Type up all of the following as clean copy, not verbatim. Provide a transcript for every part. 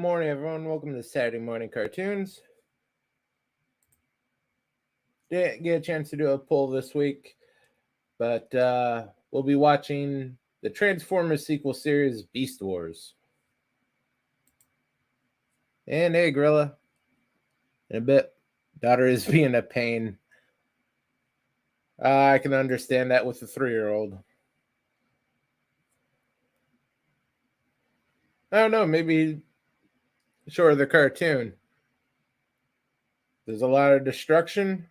morning, everyone. Welcome to Saturday Morning Cartoons. Didn't get a chance to do a poll this week, but we'll be watching the Transformers sequel series, Beast Wars. And hey, Gorilla. In a bit, daughter is being a pain. I can understand that with a 3-year-old. I don't know, maybe sure the cartoon. There's a lot of destruction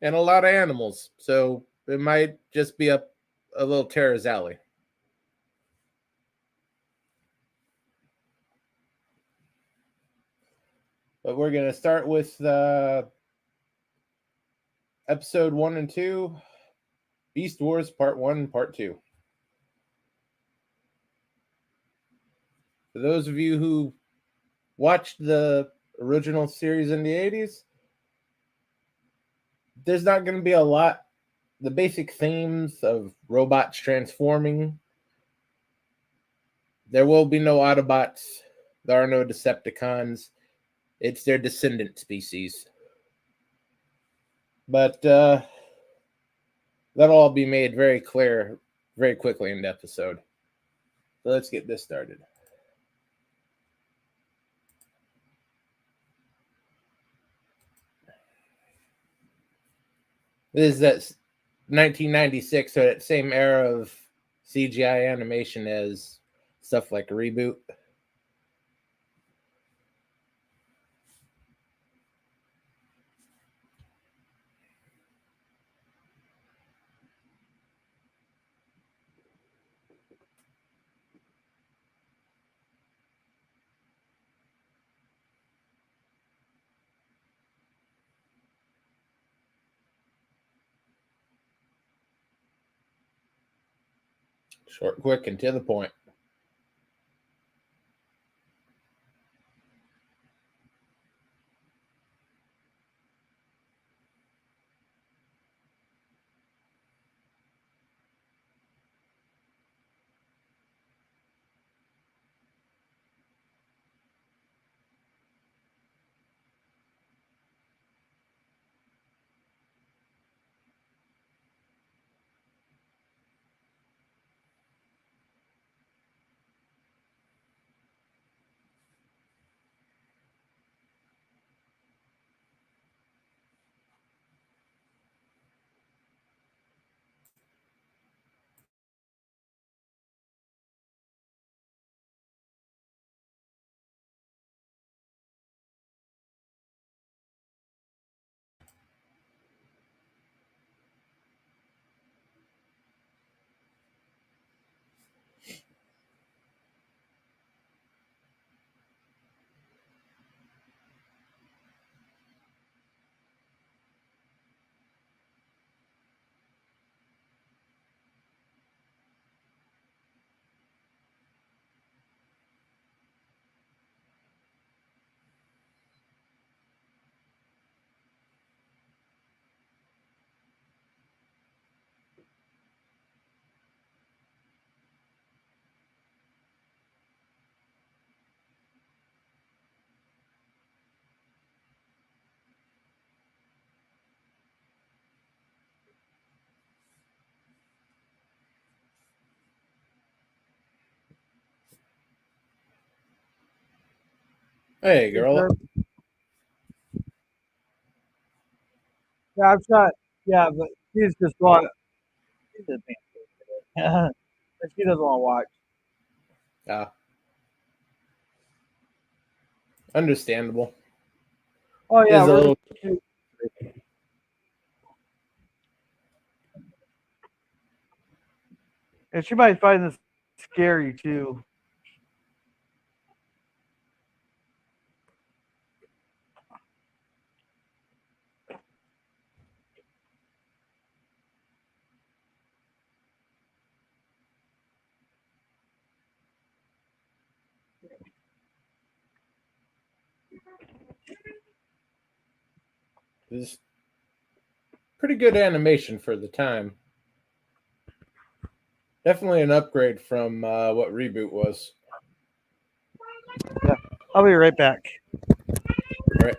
and a lot of animals, so it might just be up a little Terra's alley. But we're going to start with episode 1 and 2, Beast Wars Part 1 and Part 2. For those of you who watched the original series in the 80s, there's not going to be a lot. The basic themes of robots transforming. There will be no Autobots. There are no Decepticons. It's their descendant species. But that'll all be made very clear very quickly in the episode. So let's get this started. This is that 1996, so that same era of CGI animation as stuff like a Reboot. Short, quick, and to the point. Hey, girl. Yeah, I've shot. Yeah, but she's just want. She's just being stupid. But she doesn't want to watch. Understandable. Oh yeah, Is a little. And she might find this scary too. Is pretty good animation for the time. Definitely an upgrade from what Reboot was. I'll be right back. All right.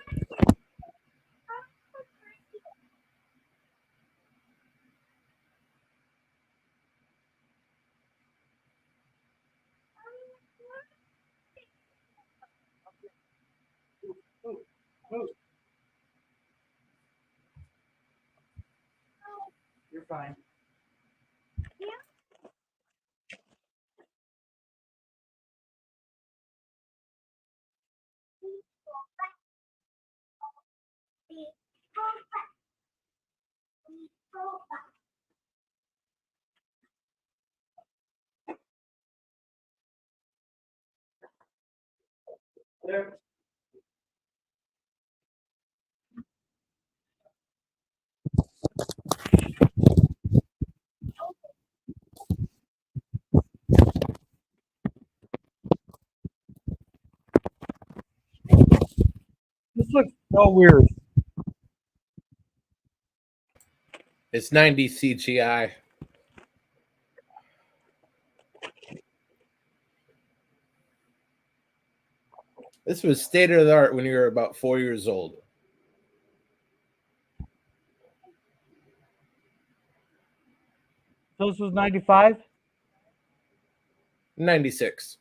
You're fine. There. This looks so weird. It's 90 CGI. This was state of the art when you were about 4 years old. So this was 95? 96.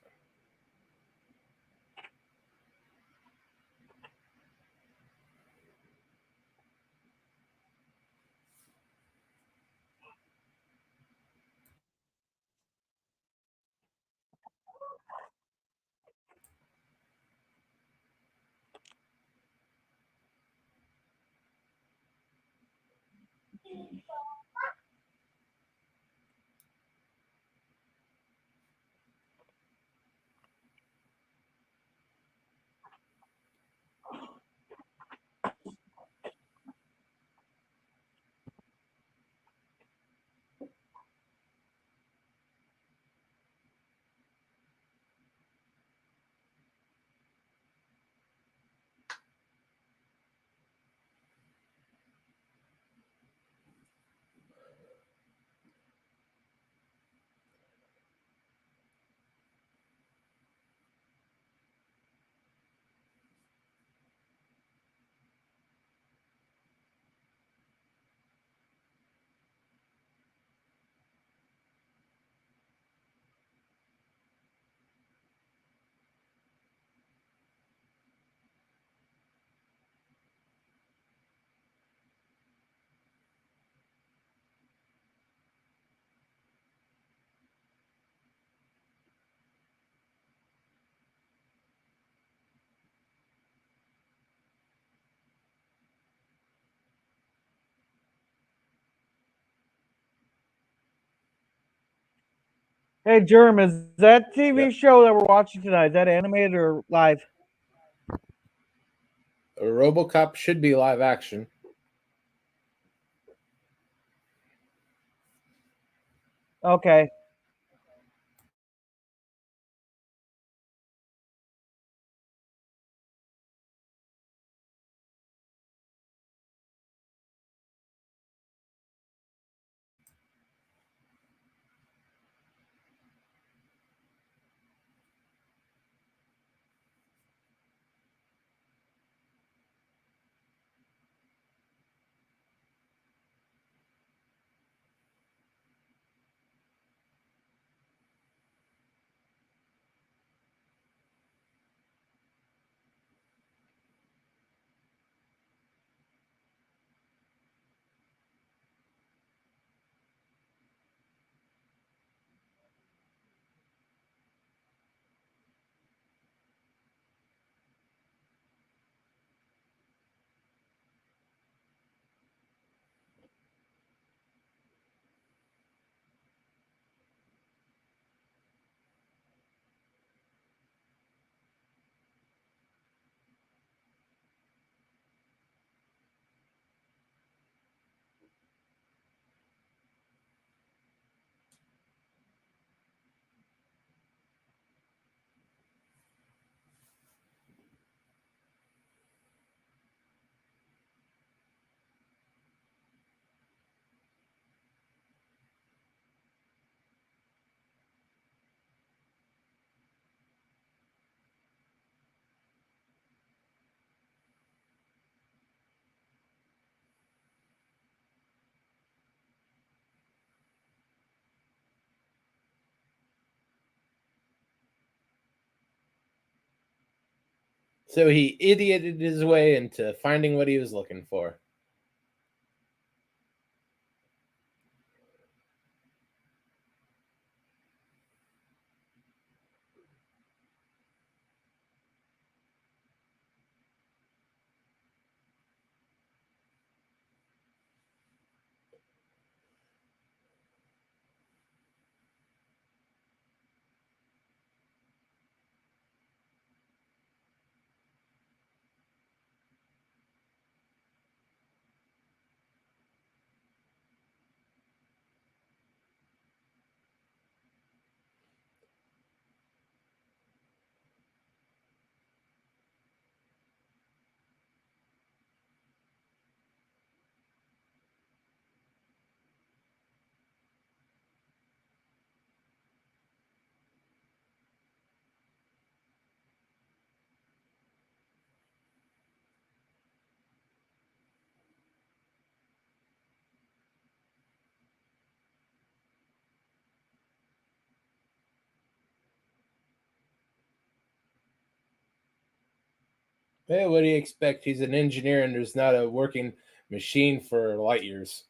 Hey, Germ, is that TV Yep. show that we're watching tonight, is that animated or live? A RoboCop should be live action. Okay. So he idioted his way into finding what he was looking for. Hey, what do you expect? He's an engineer and there's not a working machine for light years.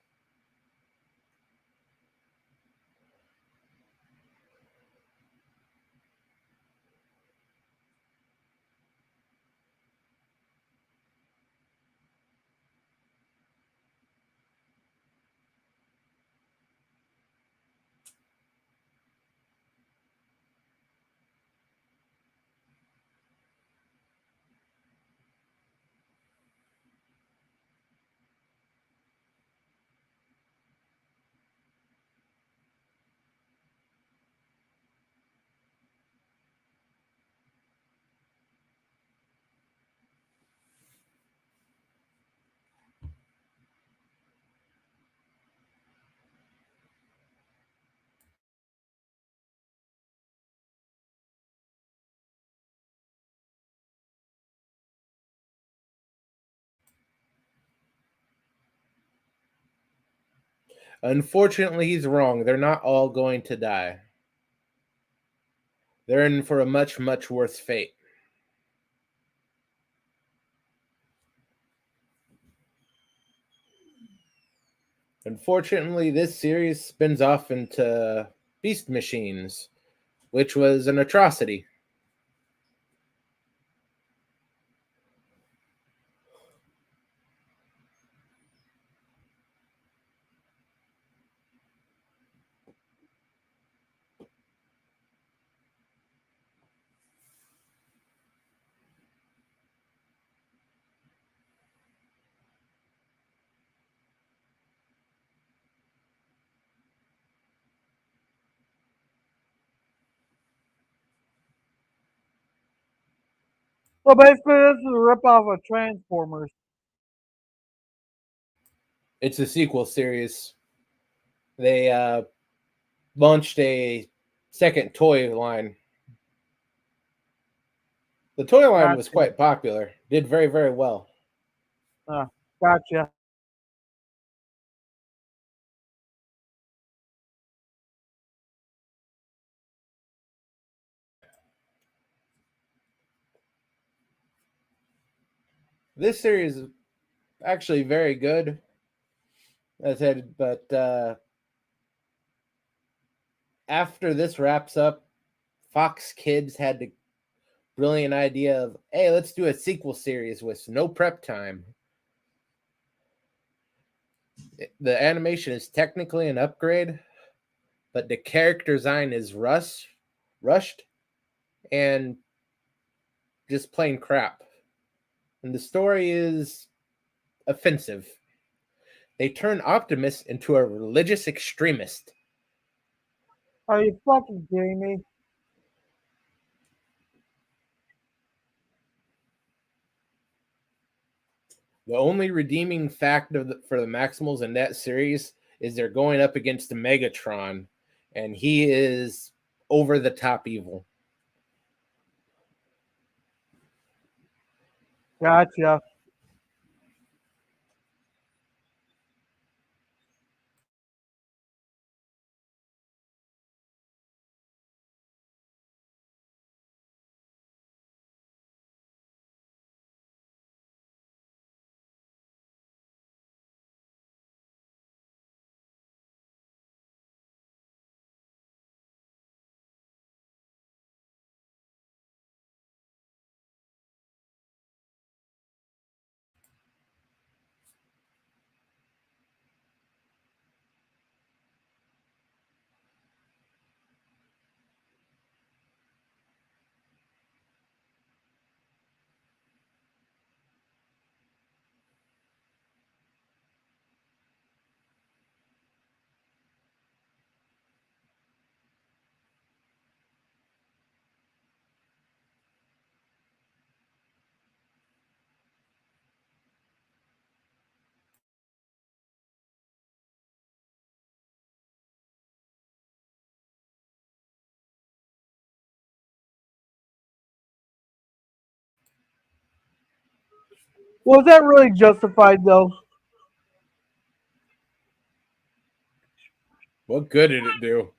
Unfortunately, he's wrong. They're not all going to die. They're in for a much, much worse fate. Unfortunately, this series spins off into beast machines, which was an atrocity. So basically, this is a ripoff of Transformers. It's a sequel series. They launched a second toy line. The toy line was Gotcha. quite popular, did very, very well. Gotcha. This series is actually very good, as I said, but after this wraps up, Fox Kids had the brilliant idea of, hey, let's do a sequel series with no prep time. The animation is technically an upgrade, but the character design is rushed, and just plain crap. And the story is offensive. They turn Optimus into a religious extremist. Are you fucking kidding me? The only redeeming fact for the Maximals in that series is they're going up against the Megatron, and he is over the top evil. Gotcha. Was that really justified though? What good did it do?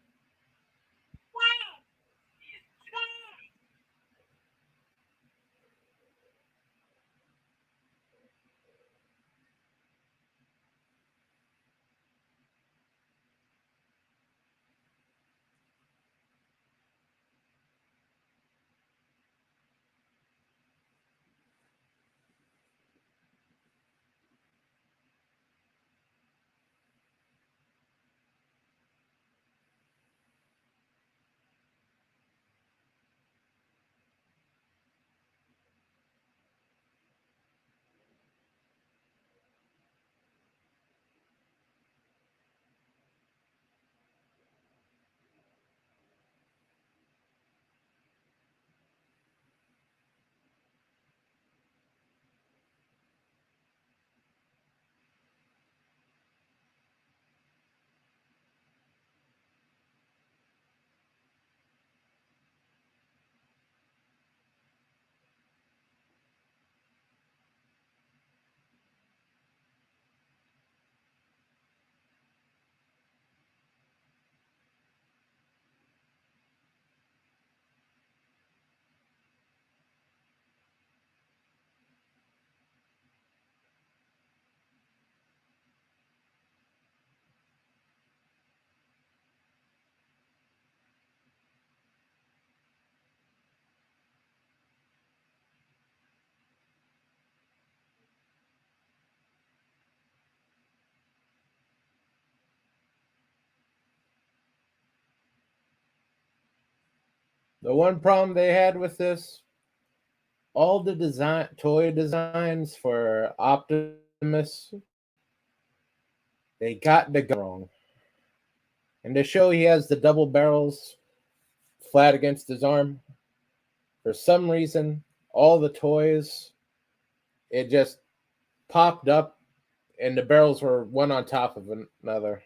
The one problem they had with this, all the design toy designs for Optimus, they got the gun wrong. And to show he has the double barrels flat against his arm, for some reason, all the toys, it just popped up and the barrels were one on top of another.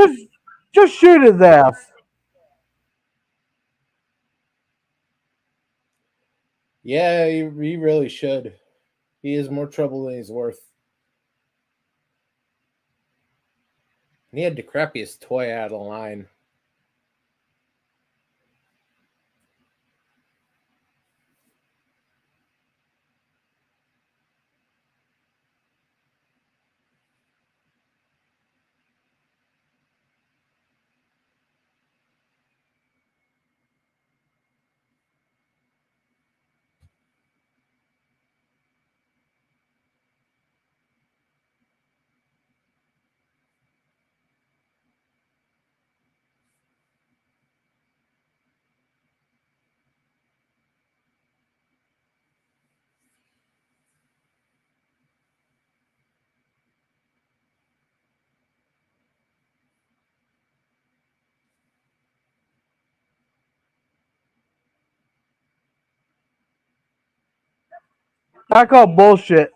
Just just shoot his ass. Yeah, he really should. He is more trouble than he's worth. And he had the crappiest toy out of the line. I call bullshit.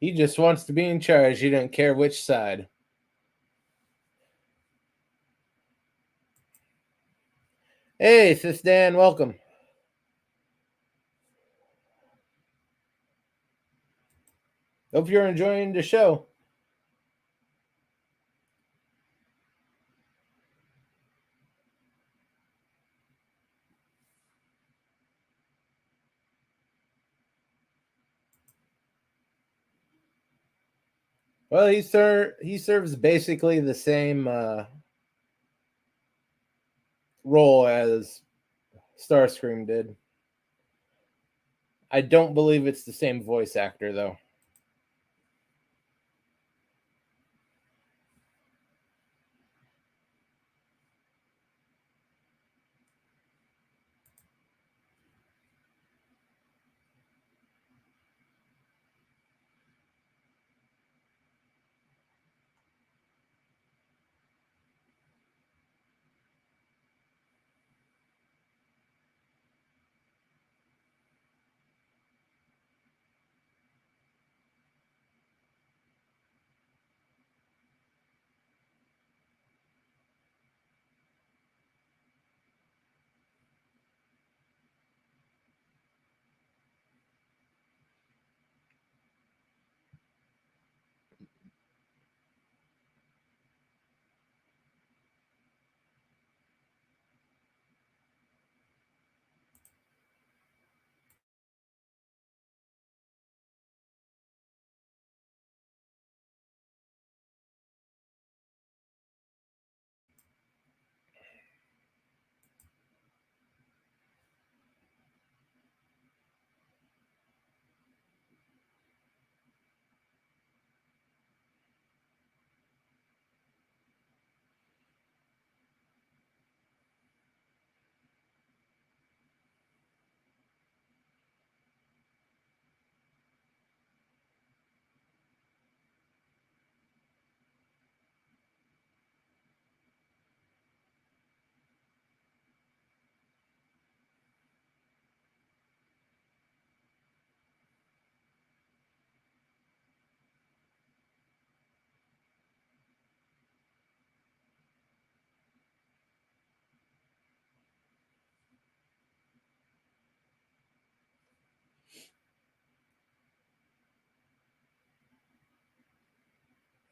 He just wants to be in charge. He doesn't care which side. Hey, Sis Dan, welcome. Hope you're enjoying the show. Well, he serves basically the same role as Starscream did. I don't believe it's the same voice actor though.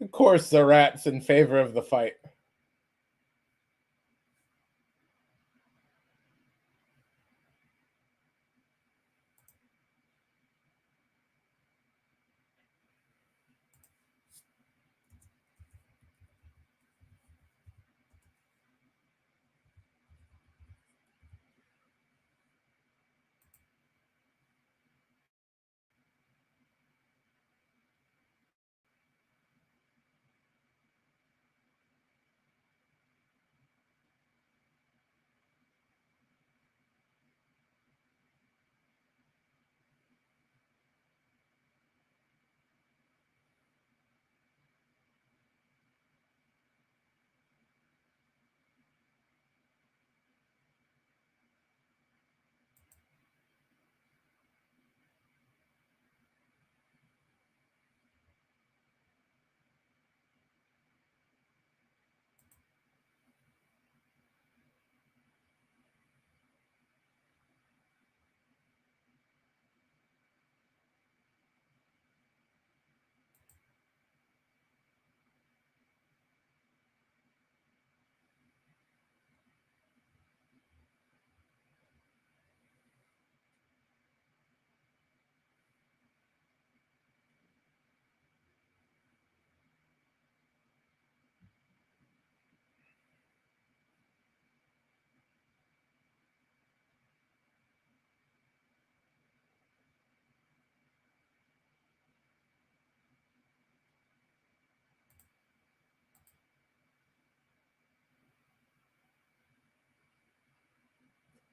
Of course, the rat's in favor of the fight.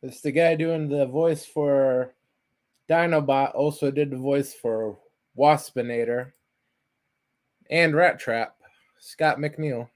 It's the guy doing the voice for Dinobot, also did the voice for Waspinator and Rat Trap, Scott McNeil.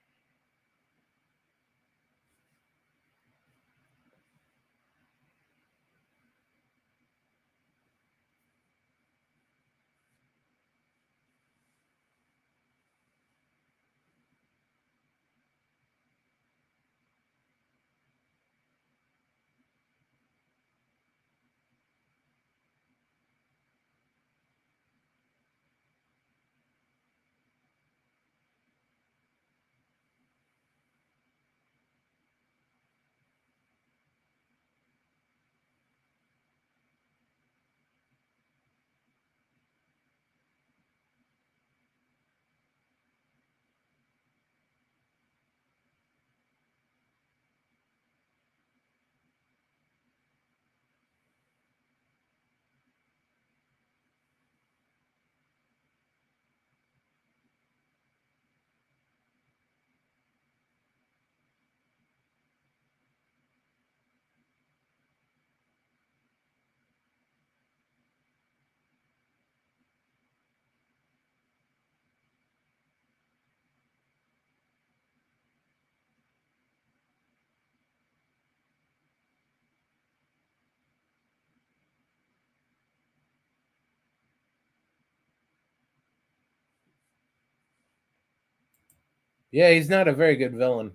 Yeah, he's not a very good villain.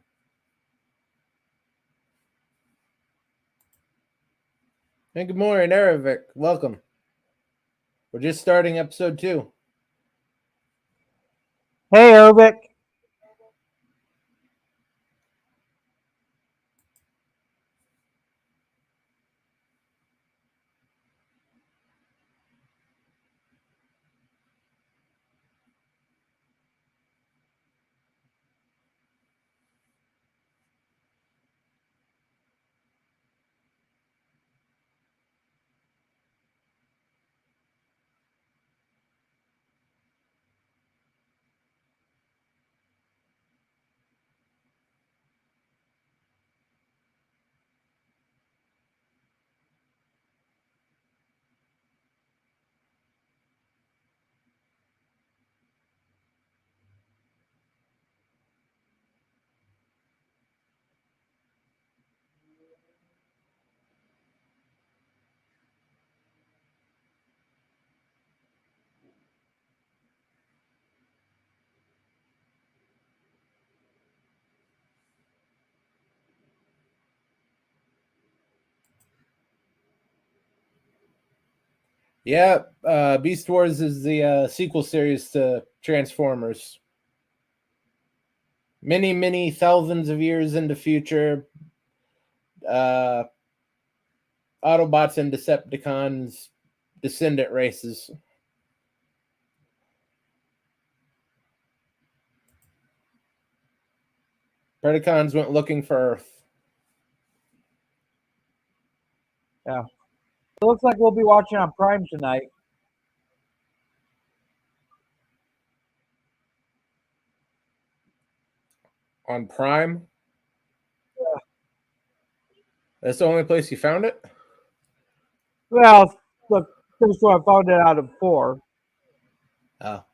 Hey, good morning, Erevic. Welcome. We're just starting episode 2. Hey, Ervic. Yeah, Beast Wars is the sequel series to Transformers. Many, many thousands of years in the future, uh, Autobots and Decepticons descendant races. Predacons went looking for Earth. Yeah. It looks like we'll be watching on Prime tonight. On Prime? Yeah. That's the only place you found it? Well, look, first one I found it out of 4. Oh.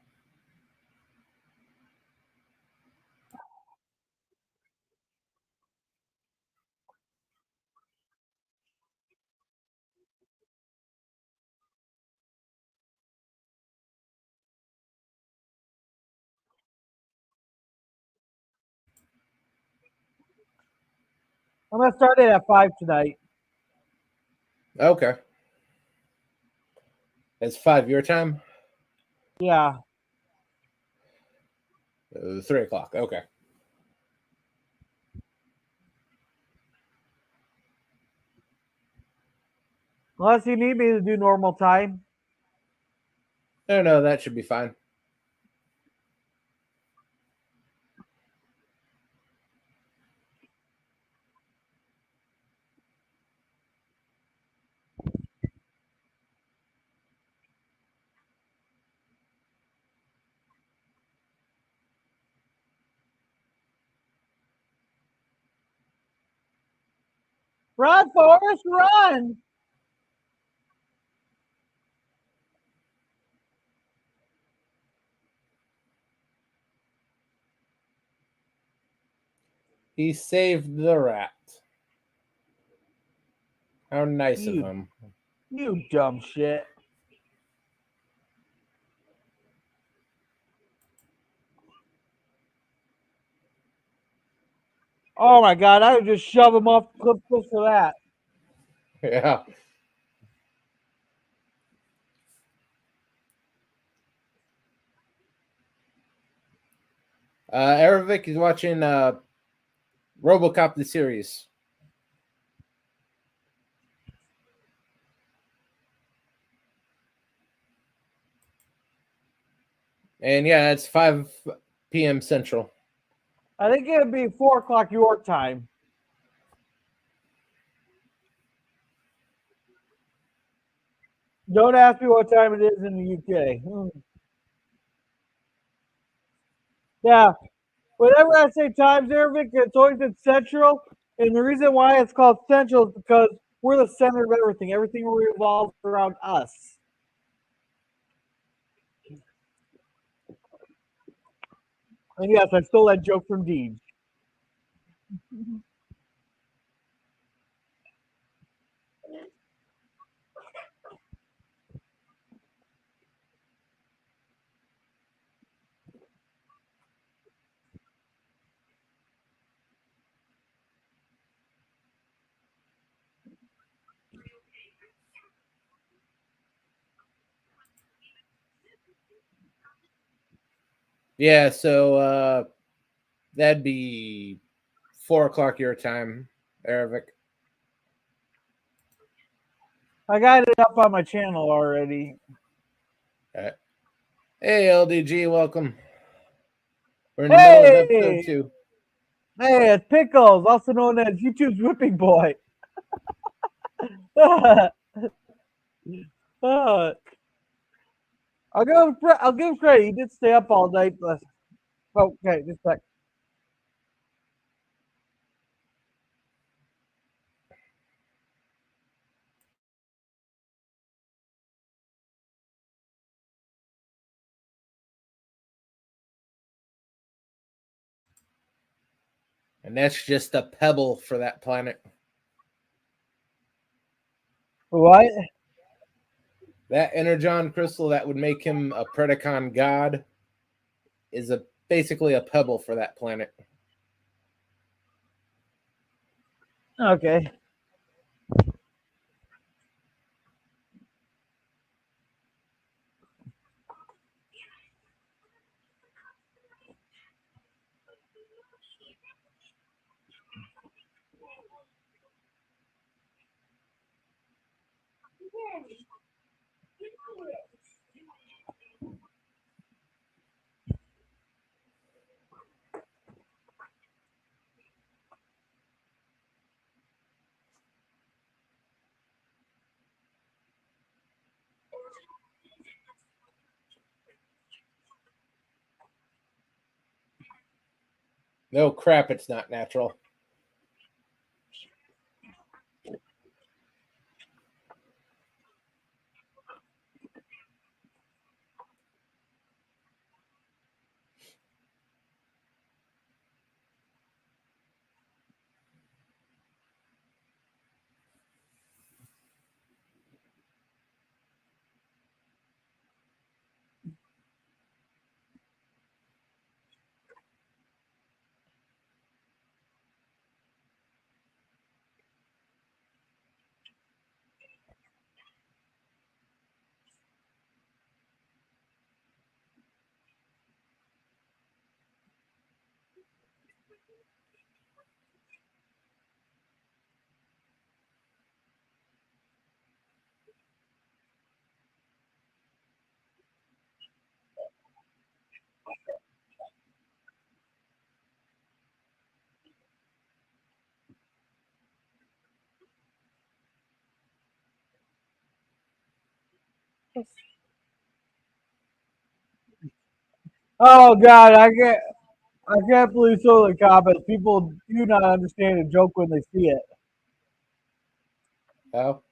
I'm gonna start it at 5 tonight. Okay. It's 5 your time? Yeah. 3 o'clock. Okay. Unless you need me to do normal time. No, that should be fine. Run, Forrest, run! He saved the rat. How nice of You, him. you dumb shit. Oh my god, I would just shove him off the cliff just for that. Yeah. Aravic is watching RoboCop the series. And yeah, it's 5 p.m. Central. I think it'd be 4 o'clock your time. Don't ask me what time it is in the UK. Yeah. Whenever I say times, Arabic, it's always in Central. And the reason why it's called Central is because we're the center of everything. Everything revolves around us. And yes, I stole that joke from Deej. Yeah, so that'd be 4 o'clock your time, Aravic. I got it up on my channel already. Hey, LDG, welcome. We're in the middle of episode 2. Hey, it's Pickles, also known as YouTube's whipping boy. I'll give him credit. He did stay up all night. Okay, just a sec. And that's just a pebble for that planet. What? That energon crystal that would make him a Predacon god is basically a pebble for that planet. Okay. No crap, it's not natural. Oh God, I can't believe some of the comments. People do not understand a joke when they see it. Oh,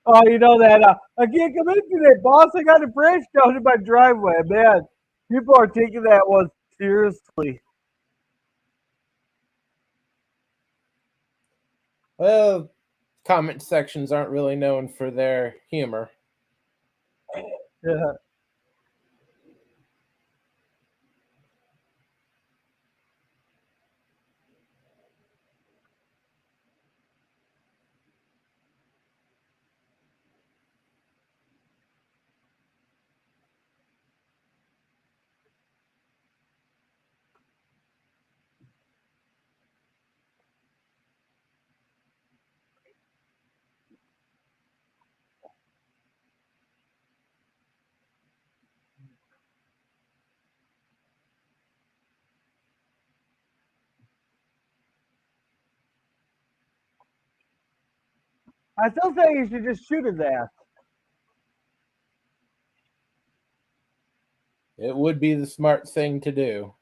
Oh, you know that I can't come in today, boss. I got a branch down in my driveway. Man, people are taking that one seriously. well, comment sections aren't really known for their humor. Yeah. I still say you should just shoot his ass. It would be the smart thing to do.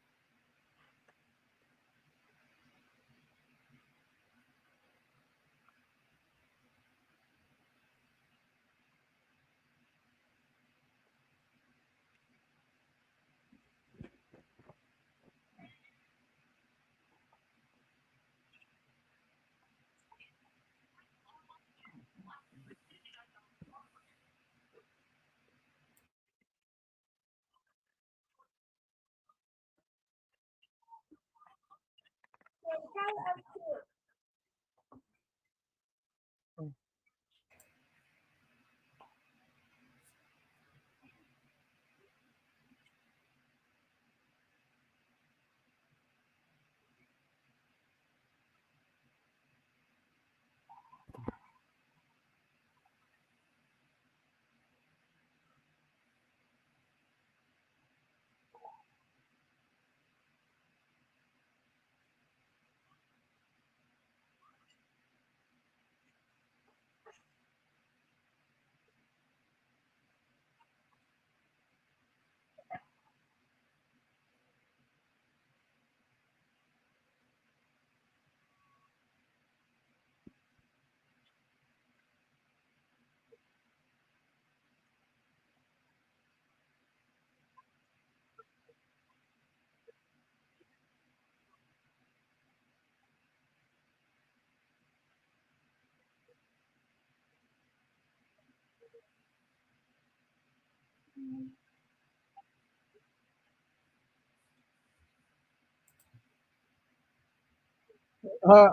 Uh,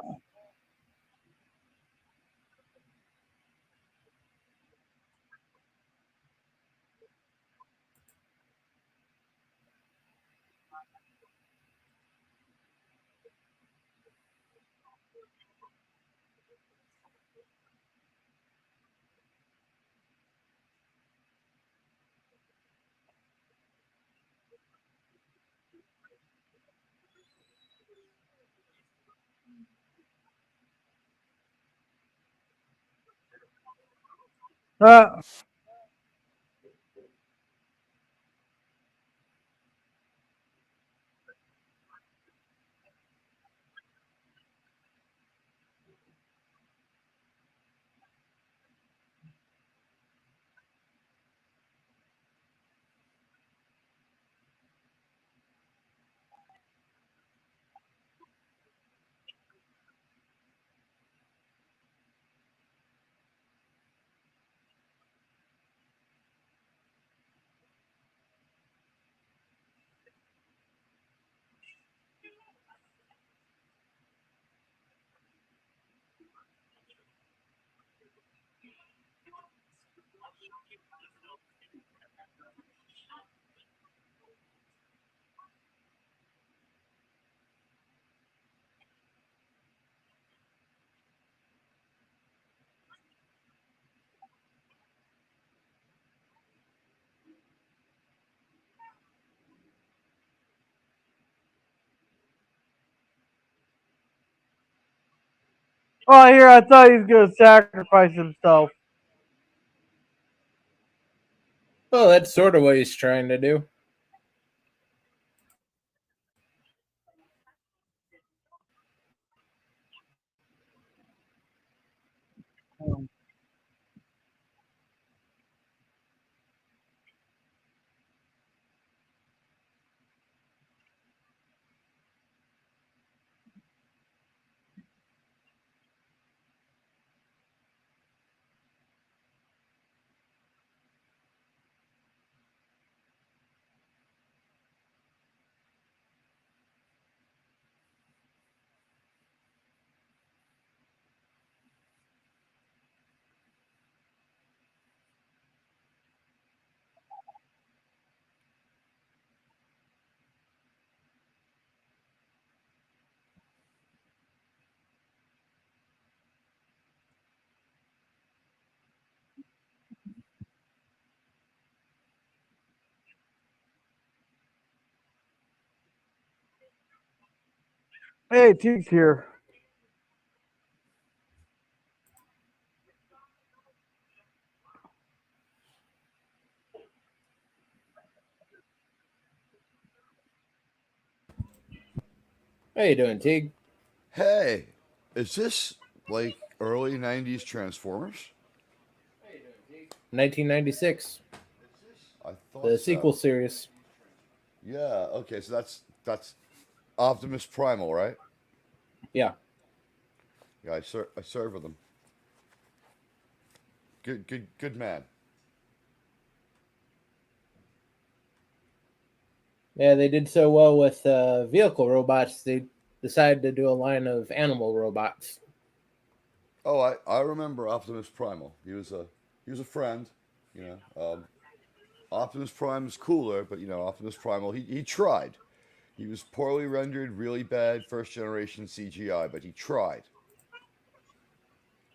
uh, oh, here, I thought he was going to sacrifice himself. Well, that's sort of what he's trying to do. Hey, T's here. How you doing, Tig? Hey, is this like early 90s Transformers? 1996, I thought the sequel so. series. Yeah, okay, so that's Optimus Primal, right? Yeah, Yeah, I served with him. Good man. yeah, they did so well with vehicle robots. They decided to do a line of animal robots. Oh, I remember Optimus Primal. He was a friend, you know. Optimus Prime is cooler, but Optimus Primal he tried. He was poorly rendered, really bad first generation CGI, but he tried.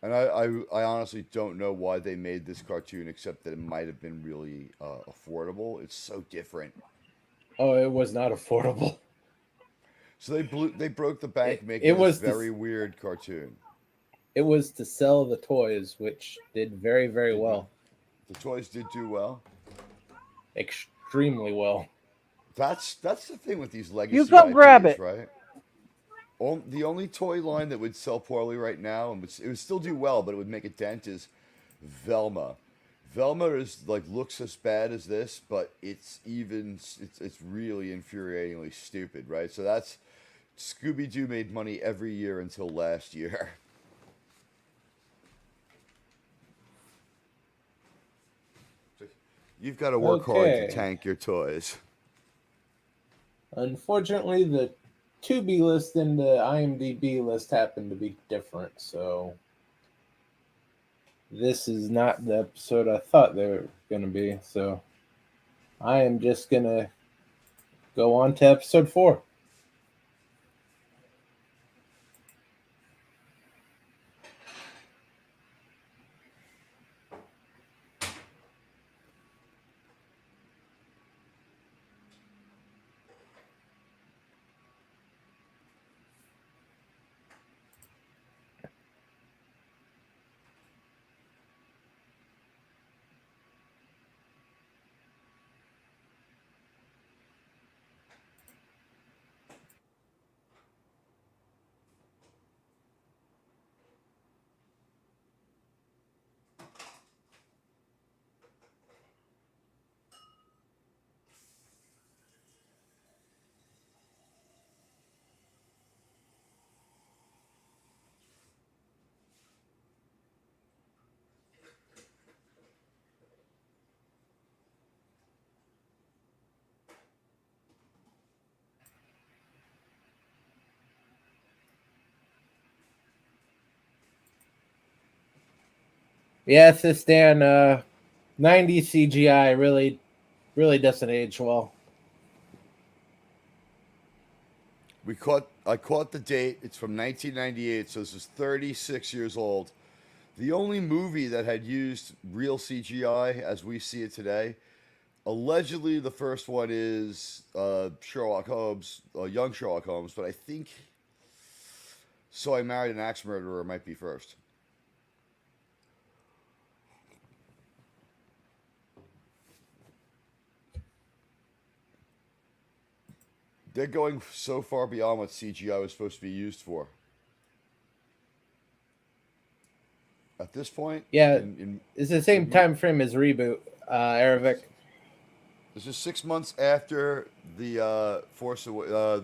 And I honestly don't know why they made this cartoon, except that it might have been really affordable. It's so different. Oh, it was not affordable. So they broke the bank It making this was very weird cartoon. it was to sell the toys, which did very very Did well, the toys did do well? extremely well. That's the thing with these You legacy come grab IPs, it. right? The only toy line that would sell poorly right now, and it would still do well, but it would make a dent, is Velma. Velma is like looks as bad as this, but it's really infuriatingly stupid, right? So that's Scooby Doo made money every year until last year. You've got to work hard to Okay, tank your toys. unfortunately, the Tubi list and the IMDb list happen to be different, so this is not the episode I thought they were going to be. So I am just going to go on to episode 4. Yes, this Dan 90s CGI really doesn't age well. I caught the date. It's from 1998, so this is 36 years old. The only movie that had used real CGI as we see it today, allegedly the first one is Sherlock Holmes, young Sherlock Holmes, but I think So I Married an Axe Murderer might be first. They're going so far beyond what CGI was supposed to be used for. At this point, Yeah, in it's the same in time frame as reboot, Aravic. this is 6 months after the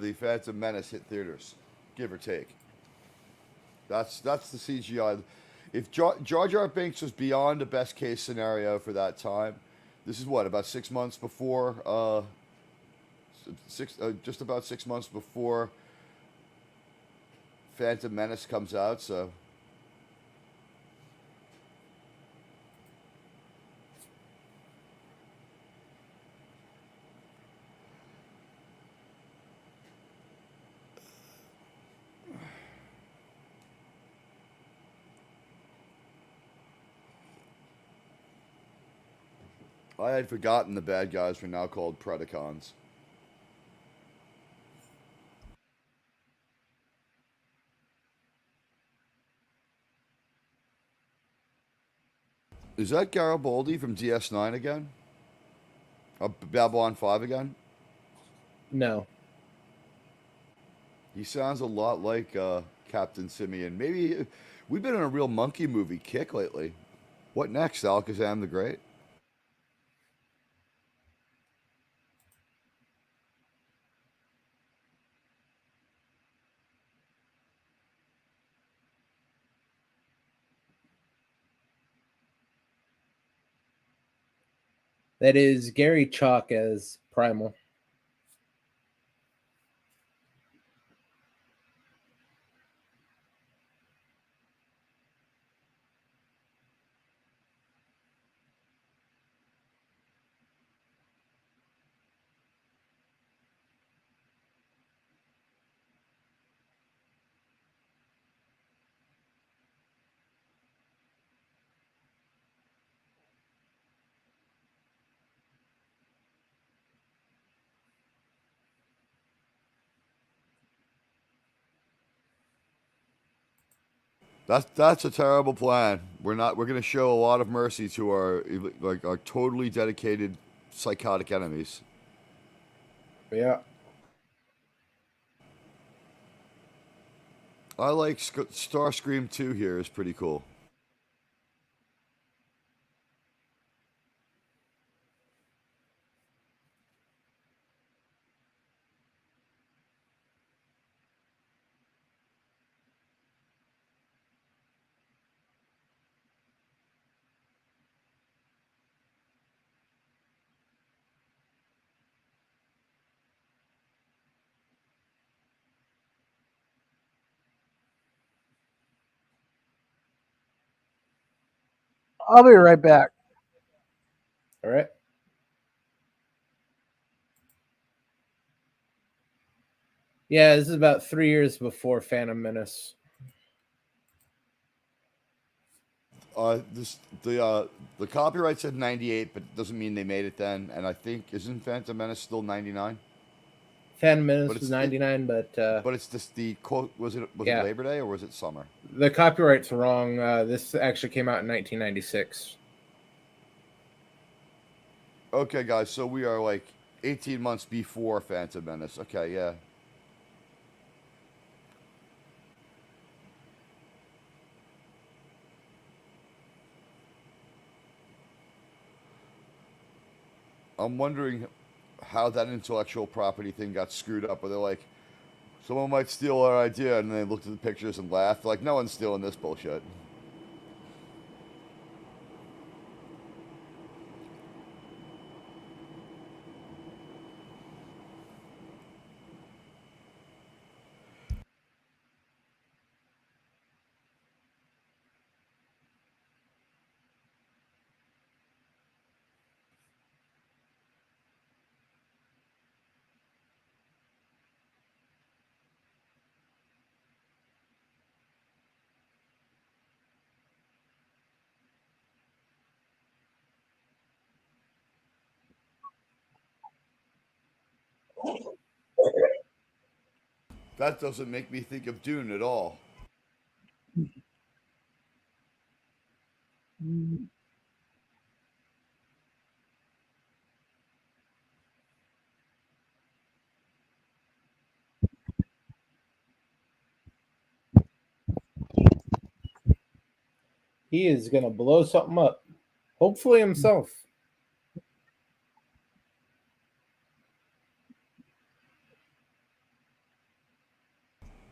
the Phantom Menace hit theaters, give or take. That's the CGI. If Jar Jar Binks was beyond the best case scenario for that time, this is what about 6 months before just about 6 months before Phantom Menace comes out. So I had forgotten the bad guys were now called Predacons. Is that Garibaldi from DS9 again? Babylon 5 again? No. He sounds a lot like Captain Simeon. Maybe we've been on a real monkey movie kick lately. What next, Alakazam the Great? That is Gary Chalk as Primal. That's a terrible plan. We're not. We're going to show a lot of mercy to our totally dedicated psychotic enemies. Yeah. I like Starscream 2 here is pretty cool. I'll be right back. All right. Yeah, this is about 3 years before Phantom Menace. The copyright said 98, but it doesn't mean they made it then. And I think isn't Phantom Menace still 99? Phantom Menace But was it's 99, but it's just the quote. Was it Yeah. Labor Day or was it summer? the copyright's wrong. This actually came out in 1996. Okay, guys. So we are like 18 months before Phantom Menace. Okay, yeah. I'm wondering how that intellectual property thing got screwed up. Where they're like, someone might steal our idea, and they looked at the pictures and laughed. Like, no one's stealing this bullshit. That doesn't make me think of Dune at all. He is gonna blow something up. Hopefully himself.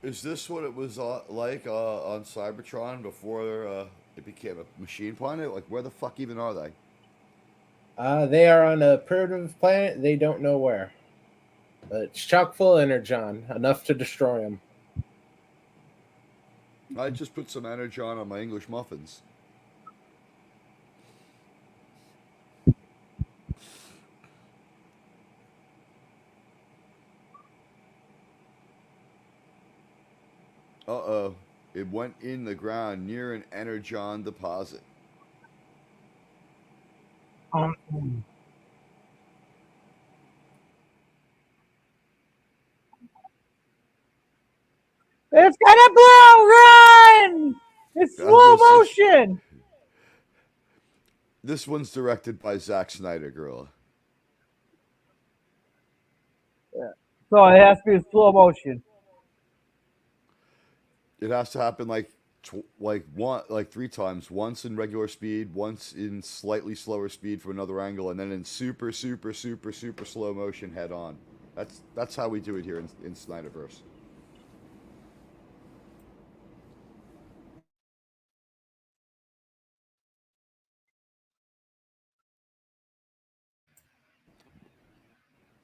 Is this what it was like on Cybertron before it became a machine planet? Like, where the fuck even are they? They are on a primitive planet. They don't know where. But it's chock full of energon, enough to destroy them. I just put some energon on my English muffins. Uh-oh. It went in the ground near an energon deposit. It's gonna blow! Run! It's I was slow gonna say, motion. This one's directed by Zack Snyder, Gorilla. Yeah. So it has to be in slow motion. It has to happen like three times. Once in regular speed, once in slightly slower speed from another angle, and then in super, super, super, super slow motion head on. That's how we do it here in Snyderverse.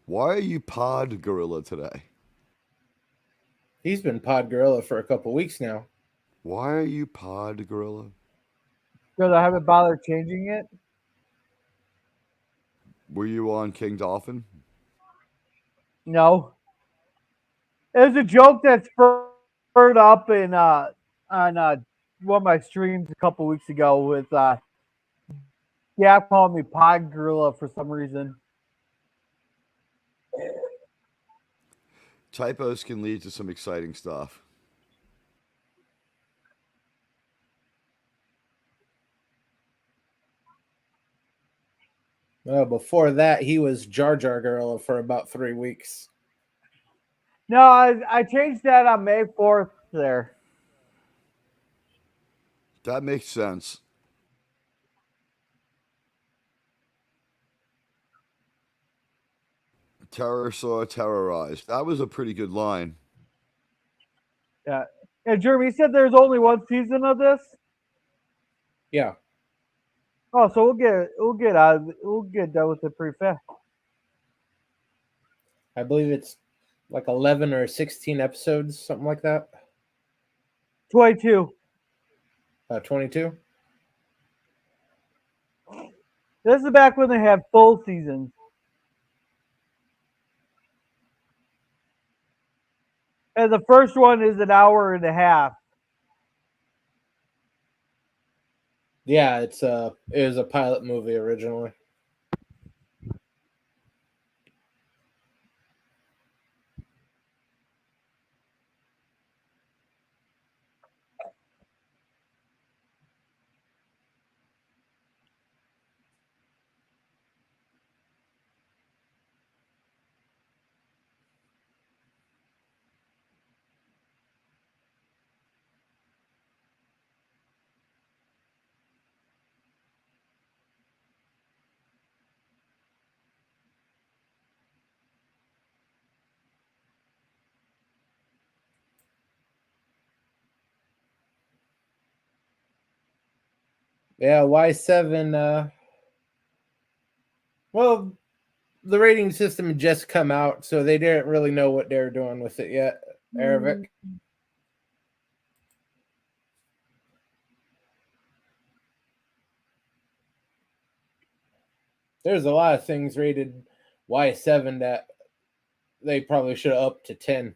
Why are you Pod Gorilla today? He's been Pod Gorilla for a couple weeks now. Why are you Pod Gorilla? Because I haven't bothered changing it. Were you on King Dolphin? No. It was a joke that spurred up in on one of my streams a couple weeks ago with Gap called me Pod Gorilla for some reason. Typos can lead to some exciting stuff. Before that, he was Jar Jar Gorilla for about 3 weeks. No, I changed that on May 4th there. That makes sense. Terror saw terrorized. That was a pretty good line. Yeah. And Jeremy said there's only one season of this. Yeah. Oh, so we'll get done with it pretty fast. I believe it's like 11 or 16 episodes, something like that. 22. 22. This is back when they had full seasons. And the first one is an hour and a half. Yeah, it was a pilot movie originally. Yeah, Y7. Well, the rating system had just come out, so they didn't really know what they were doing with it yet. Aravic. There's a lot of things rated Y7 that they probably should have upped to 10.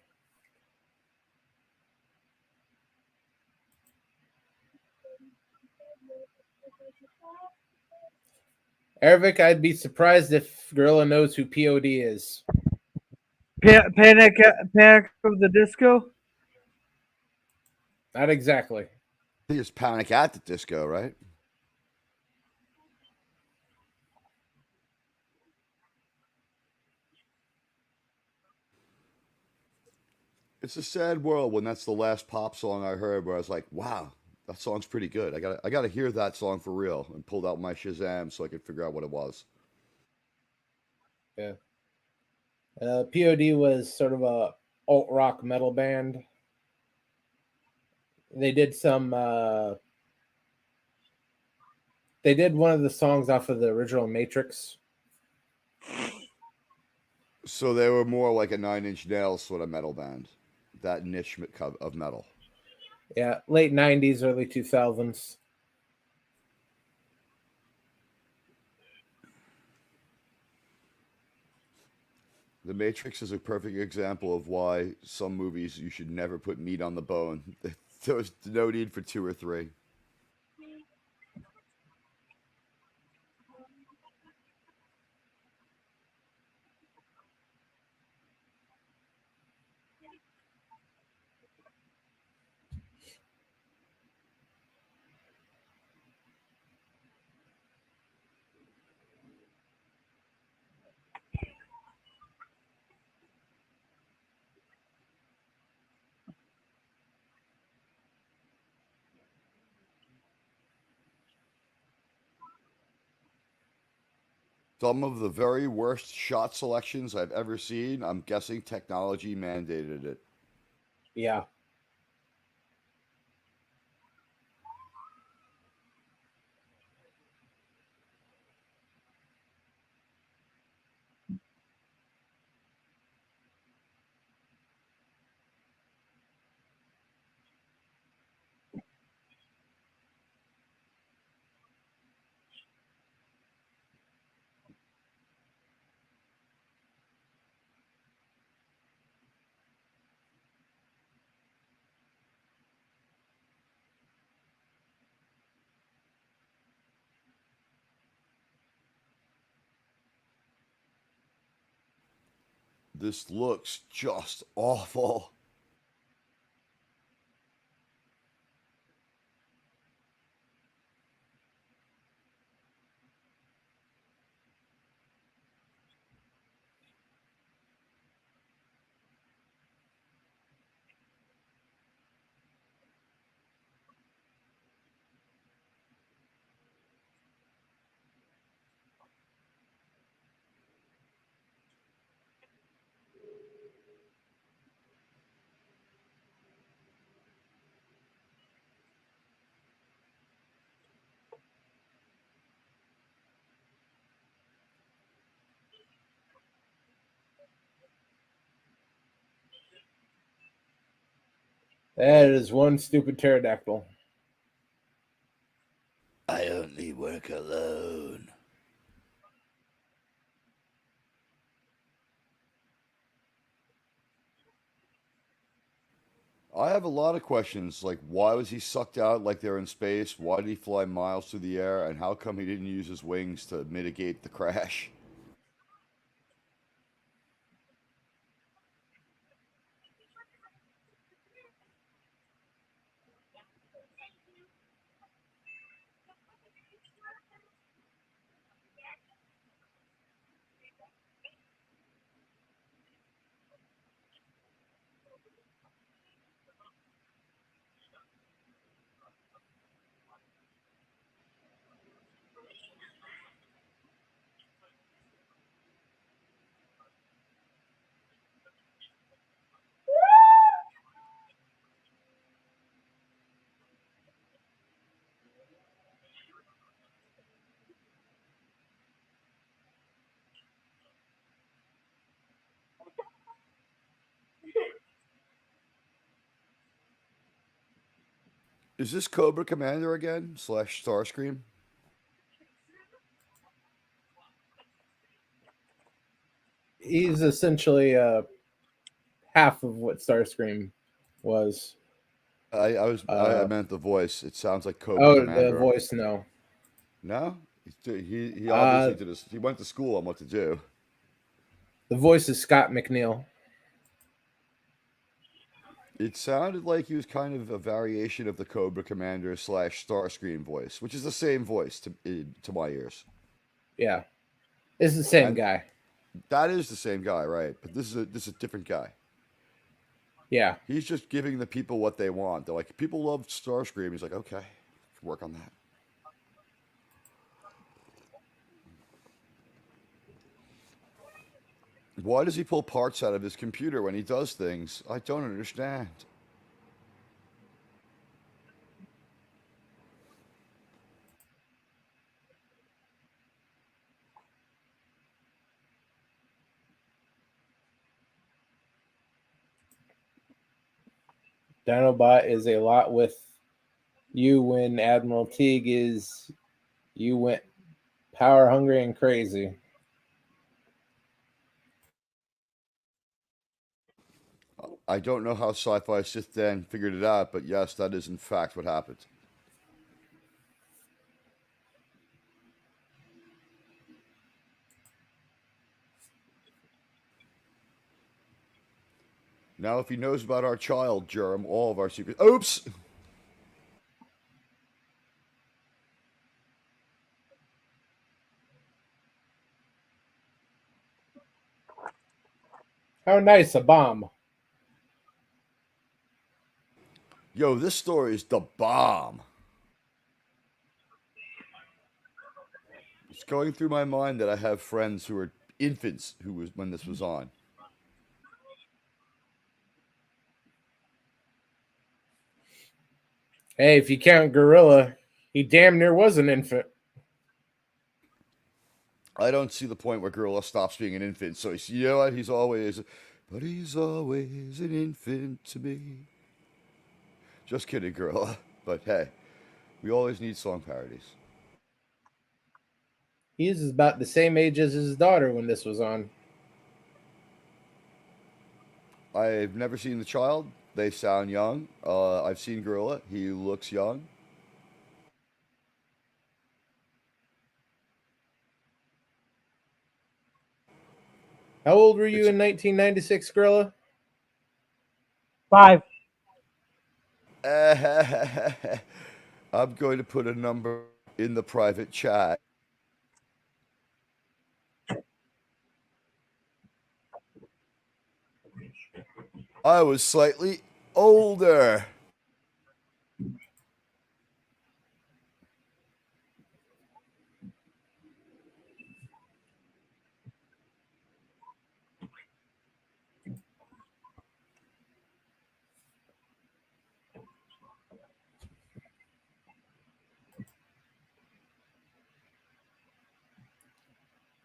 Aravic, I'd be surprised if Gorilla knows who POD is. Panic of the Disco? Not exactly. I think it's Panic at the Disco, right? It's a sad world when that's the last pop song I heard where I was like, wow, that song's pretty good. I gotta hear that song for real, and pulled out my Shazam so I could figure out what it was. Yeah. POD was sort of a alt rock metal band. They did some. They did one of the songs off of the original Matrix. So they were more like a Nine Inch Nails sort of metal band, that niche of metal. Yeah, late 90s, early 2000s. The Matrix is a perfect example of why some movies you should never put meat on the bone. There's no need for two or three. Some of the very worst shot selections I've ever seen. I'm guessing technology mandated it. Yeah. This looks just awful. That is one stupid pterodactyl. I only work alone. I have a lot of questions, like why was he sucked out like they're in space? Why did he fly miles through the air? And how come he didn't use his wings to mitigate the crash? Is this Cobra Commander again? Slash Starscream? He's essentially half of what Starscream was. I Uh, meant the voice. It sounds like Cobra oh, the Commander. voice, no. No? He Uh, obviously did he went to school on what to do. the voice is Scott McNeil. It sounded like he was kind of a variation of the Cobra Commander slash Starscream voice, which is the same voice to my ears. Yeah, it's the same And guy. that is the same guy, right? But this is a different guy. Yeah, He's just giving the people what they want. They're like, people love Starscream. He's like, okay, work on that. Why does he pull parts out of his computer when he does things? I don't understand. Dinobot is a lot with you when Admiral Teague is you went power hungry and crazy. I don't know how sci-fi Sith then figured it out, but yes, that is in fact what happened. Now, if he knows about our child germ, all of our secrets. Oops. How nice a bomb. Yo, this story is the bomb. It's going through my mind that I have friends who are infants who was when this was on. Hey, if you count Gorilla, he damn near was an infant. I don't see the point where Gorilla stops being an infant. So you know what? But he's always an infant to me. Just kidding, Gorilla. But hey, we always need song parodies. He's about the same age as his daughter when this was on. I've never seen the child. They sound young. I've seen Gorilla. He looks young. How old were you It's in 1996, Gorilla? 5. I'm going to put a number in the private chat. I was slightly older.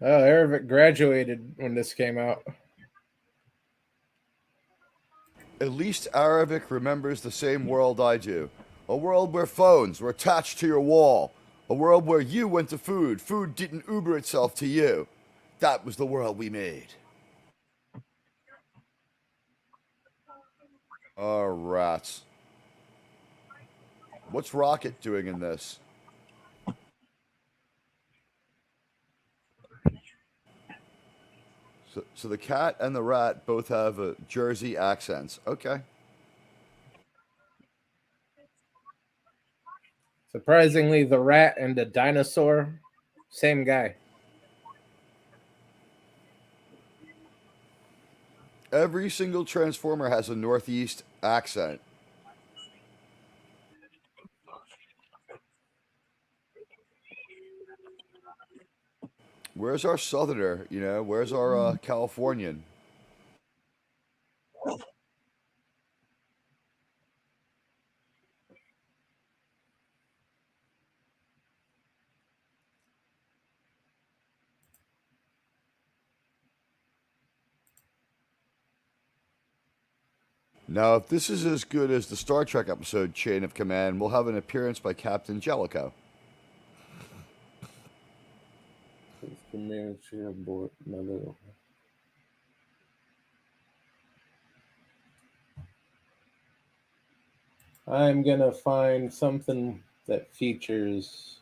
Oh, Erevic graduated when this came out. At least Arabic remembers the same world I do. A world where phones were attached to your wall. A world where you went to food. Food didn't Uber itself to you. That was the world we made. Oh, rats. What's Rocket doing in this? So the cat and the rat both have Jersey accents. Okay. Surprisingly, the rat and the dinosaur, same guy. Every single Transformer has a Northeast accent. Where's our Southerner? You know, where's our Californian? Now, if this is as good as the Star Trek episode Chain of Command, we'll have an appearance by Captain Jellicoe. I'm gonna find something that features.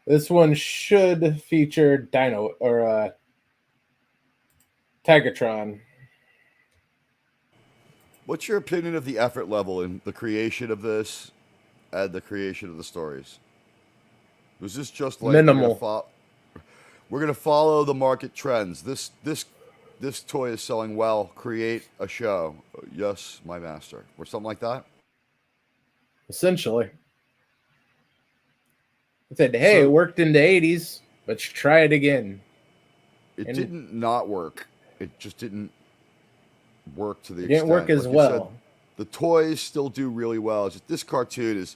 This one should feature Dino or Tigatron. What's your opinion of the effort level in the creation of this and the creation of the stories? Was this just like Minimal. we're gonna follow the market trends? This toy is selling well. Create a show. Yes, my master, or something like that. Essentially. I said, hey, it worked in the 80s. Let's try it again. It didn't not work. It just didn't work to the extent. It didn't work as well. Said, the toys still do really well. It's just, this cartoon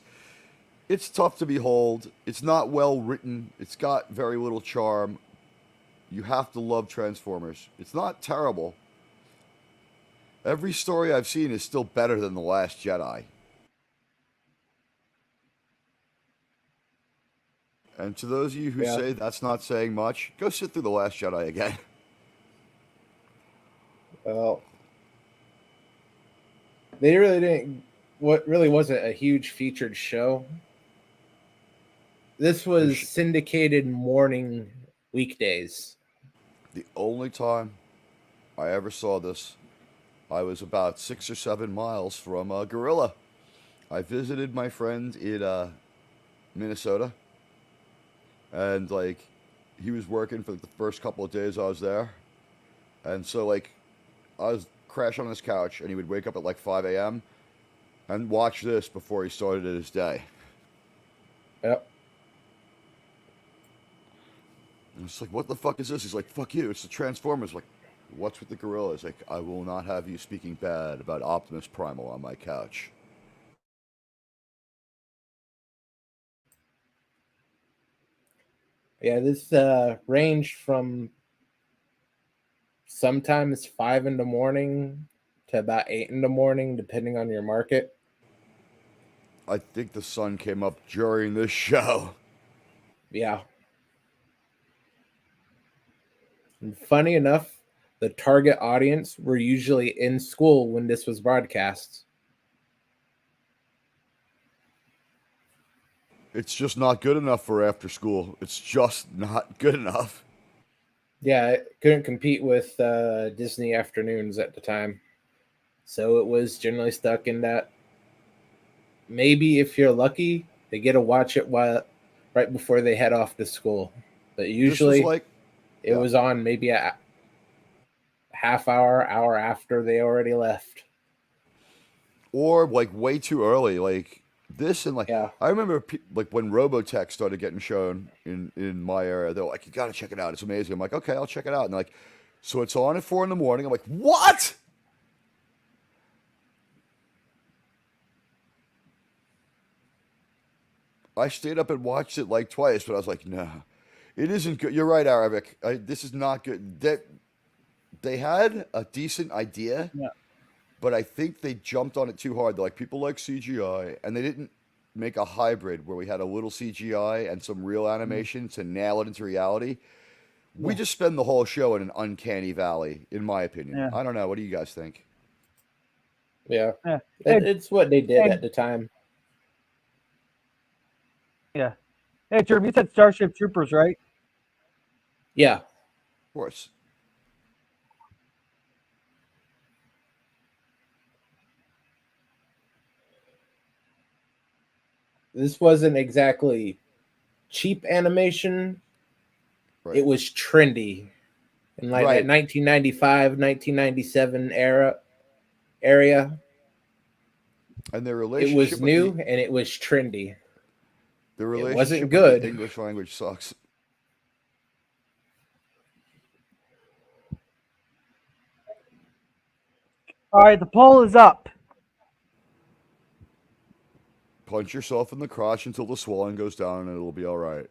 it's tough to behold. It's not well written. It's got very little charm. You have to love Transformers. It's not terrible. Every story I've seen is still better than The Last Jedi. And to those of you who say that's not saying much, go sit through The Last Jedi again. Well, they really didn't. What really wasn't a huge featured show. This was syndicated morning weekdays. The only time I ever saw this, I was about 6 or 7 miles from Gorilla. I visited my friend in Minnesota. And like, he was working for the first couple of days I was there, and so like, I was crashing on his couch, and he would wake up at like 5 a.m. And watch this before he started his day. Yep. And it's like, what the fuck is this? He's like, fuck you. It's the Transformers. Like, what's with the gorillas? Like, I will not have you speaking bad about Optimus Primal on my couch. Yeah, this ranged from sometimes 5 in the morning to about 8 in the morning, depending on your market. I think the sun came up during this show. Yeah. And funny enough, the target audience were usually in school when this was broadcast. It's just not good enough for after school. It's just not good enough. Yeah, it couldn't compete with Disney afternoons at the time. So it was generally stuck in that. Maybe if you're lucky, they get to watch it right before they head off to school. But This was usually like, it yeah. was on maybe a half hour after they already left. Or like way too early. Like this and like, Yeah. I remember like when Robotech started getting shown in my area, they're like, you got to check it out. It's amazing. I'm like, okay, I'll check it out. And they're like, so it's on at 4 in the morning. I'm like, what? I stayed up and watched it like twice, but I was like, no, it isn't good. You're right, Arabic. This is not good. They had a decent idea, Yeah. but I think they jumped on it too hard. They're like, people like CGI, and they didn't make a hybrid where we had a little CGI and some real Mm. animation to nail it into reality. We Yeah. just spend the whole show in an uncanny valley, in my opinion. Yeah. I don't know. What do you guys think? Yeah. Yeah. Hey, It's what they did hey, at the time. yeah. Hey, Jeremy, you said Starship Troopers, right? Yeah. Of course. This wasn't exactly cheap animation. Right. It was trendy in like that Right. 1995, 1997 area. And their It was relationship with new and it was trendy. the It wasn't relationship with the good. English language sucks. All right, the poll is up. Punch yourself in the crotch until the swelling goes down, and it'll be all right.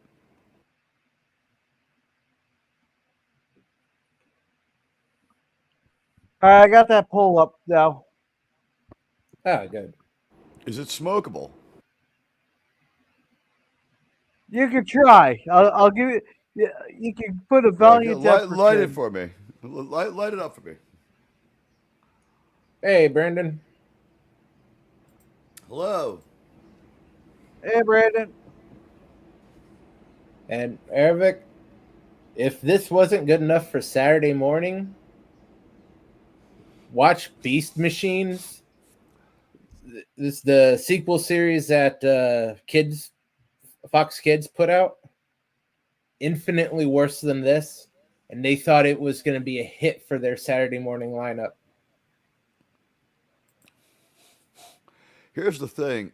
All right, I got that poll up now. Ah, good. Is it smokable? You can try. I'll give you. You can put a Yeah, go, valiant light effort it in. for me. Light it up for me. Hey, Brandon. Hello. Hey, Brandon. And Arabic, if this wasn't good enough for Saturday morning, watch Beast Machines. This is the sequel series that Fox Kids put out. Infinitely worse than this, and they thought it was going to be a hit for their Saturday morning lineup. Here's the thing.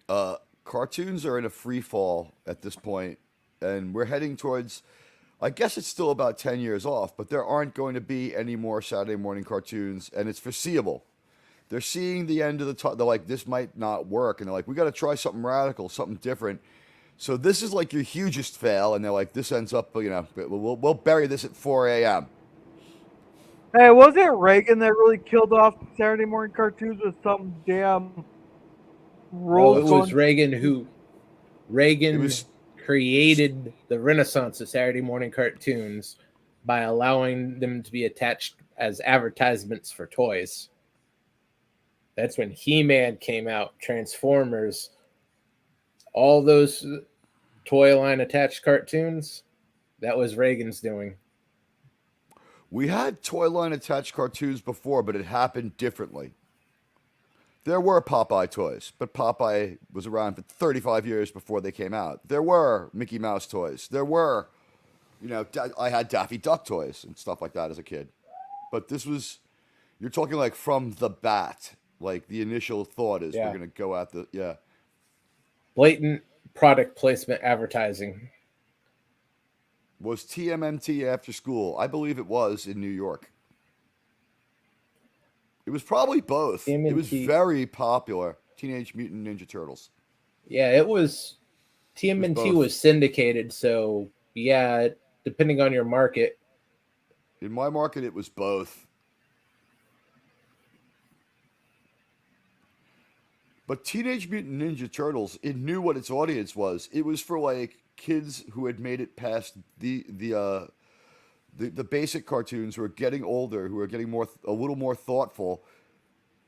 Cartoons are in a free fall at this point, and we're heading towards. I guess it's still about 10 years off, but there aren't going to be any more Saturday morning cartoons, and it's foreseeable. They're seeing the end of the. They're like, this might not work, and they're like, we got to try something radical, something different. So this is like your hugest fail, and they're like, this ends up, we'll bury this at 4 a.m. Hey, was it Reagan that really killed off Saturday morning cartoons with some damn No, rules it was going? Reagan It Reagan was created the renaissance of Saturday morning cartoons by allowing them to be attached as advertisements for toys. That's when He-Man came out, Transformers, all those toy line attached cartoons. That was Reagan's doing. we had toy line attached cartoons before, but it happened differently. There were Popeye toys, but Popeye was around for 35 years before they came out. There were Mickey Mouse toys. There were, I had Daffy Duck toys and stuff like that as a kid. But this was, you're talking like from the bat. Like the initial thought is we're Yeah. gonna go at the yeah. Blatant product placement advertising. Was TMNT after school? I believe it was in New York. It was probably both. It was TMNT. very popular. Teenage Mutant Ninja Turtles. Yeah, it was It was TMNT both. was syndicated, so yeah, depending on your market. In my market, it was both. But Teenage Mutant Ninja Turtles, it knew what its audience was. It was for like kids who had made it past the basic cartoons, who are getting older, who are getting more a little more thoughtful.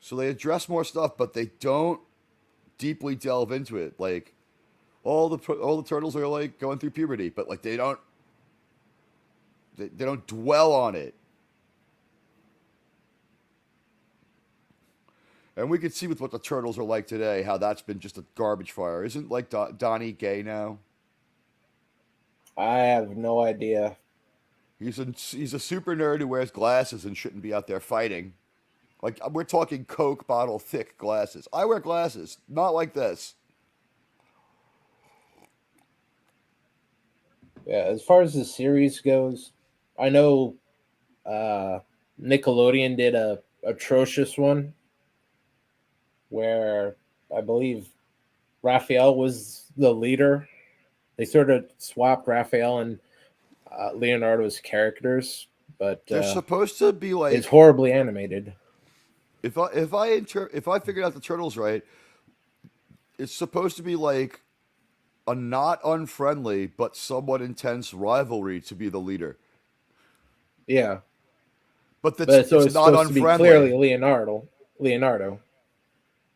So they address more stuff, but they don't deeply delve into it. Like all the turtles are like going through puberty, but like they don't dwell on it. And we can see with what the turtles are like today how that's been just a garbage fire. Isn't like Donnie gay now? I have no idea. He's a super nerd who wears glasses and shouldn't be out there fighting. Like we're talking Coke bottle thick glasses. I wear glasses, not like this. Yeah, as far as the series goes, I know uh, Nickelodeon did a atrocious one where I believe Raphael was the leader. They sort of swapped Raphael and Leonardo's characters, but They're supposed to be it's like horribly animated. if I figured out the turtles right, it's supposed to be like a not unfriendly but somewhat intense rivalry to be the leader. Yeah, But that's but so it's it's not supposed to be clearly unfriendly. Leonardo. Leonardo.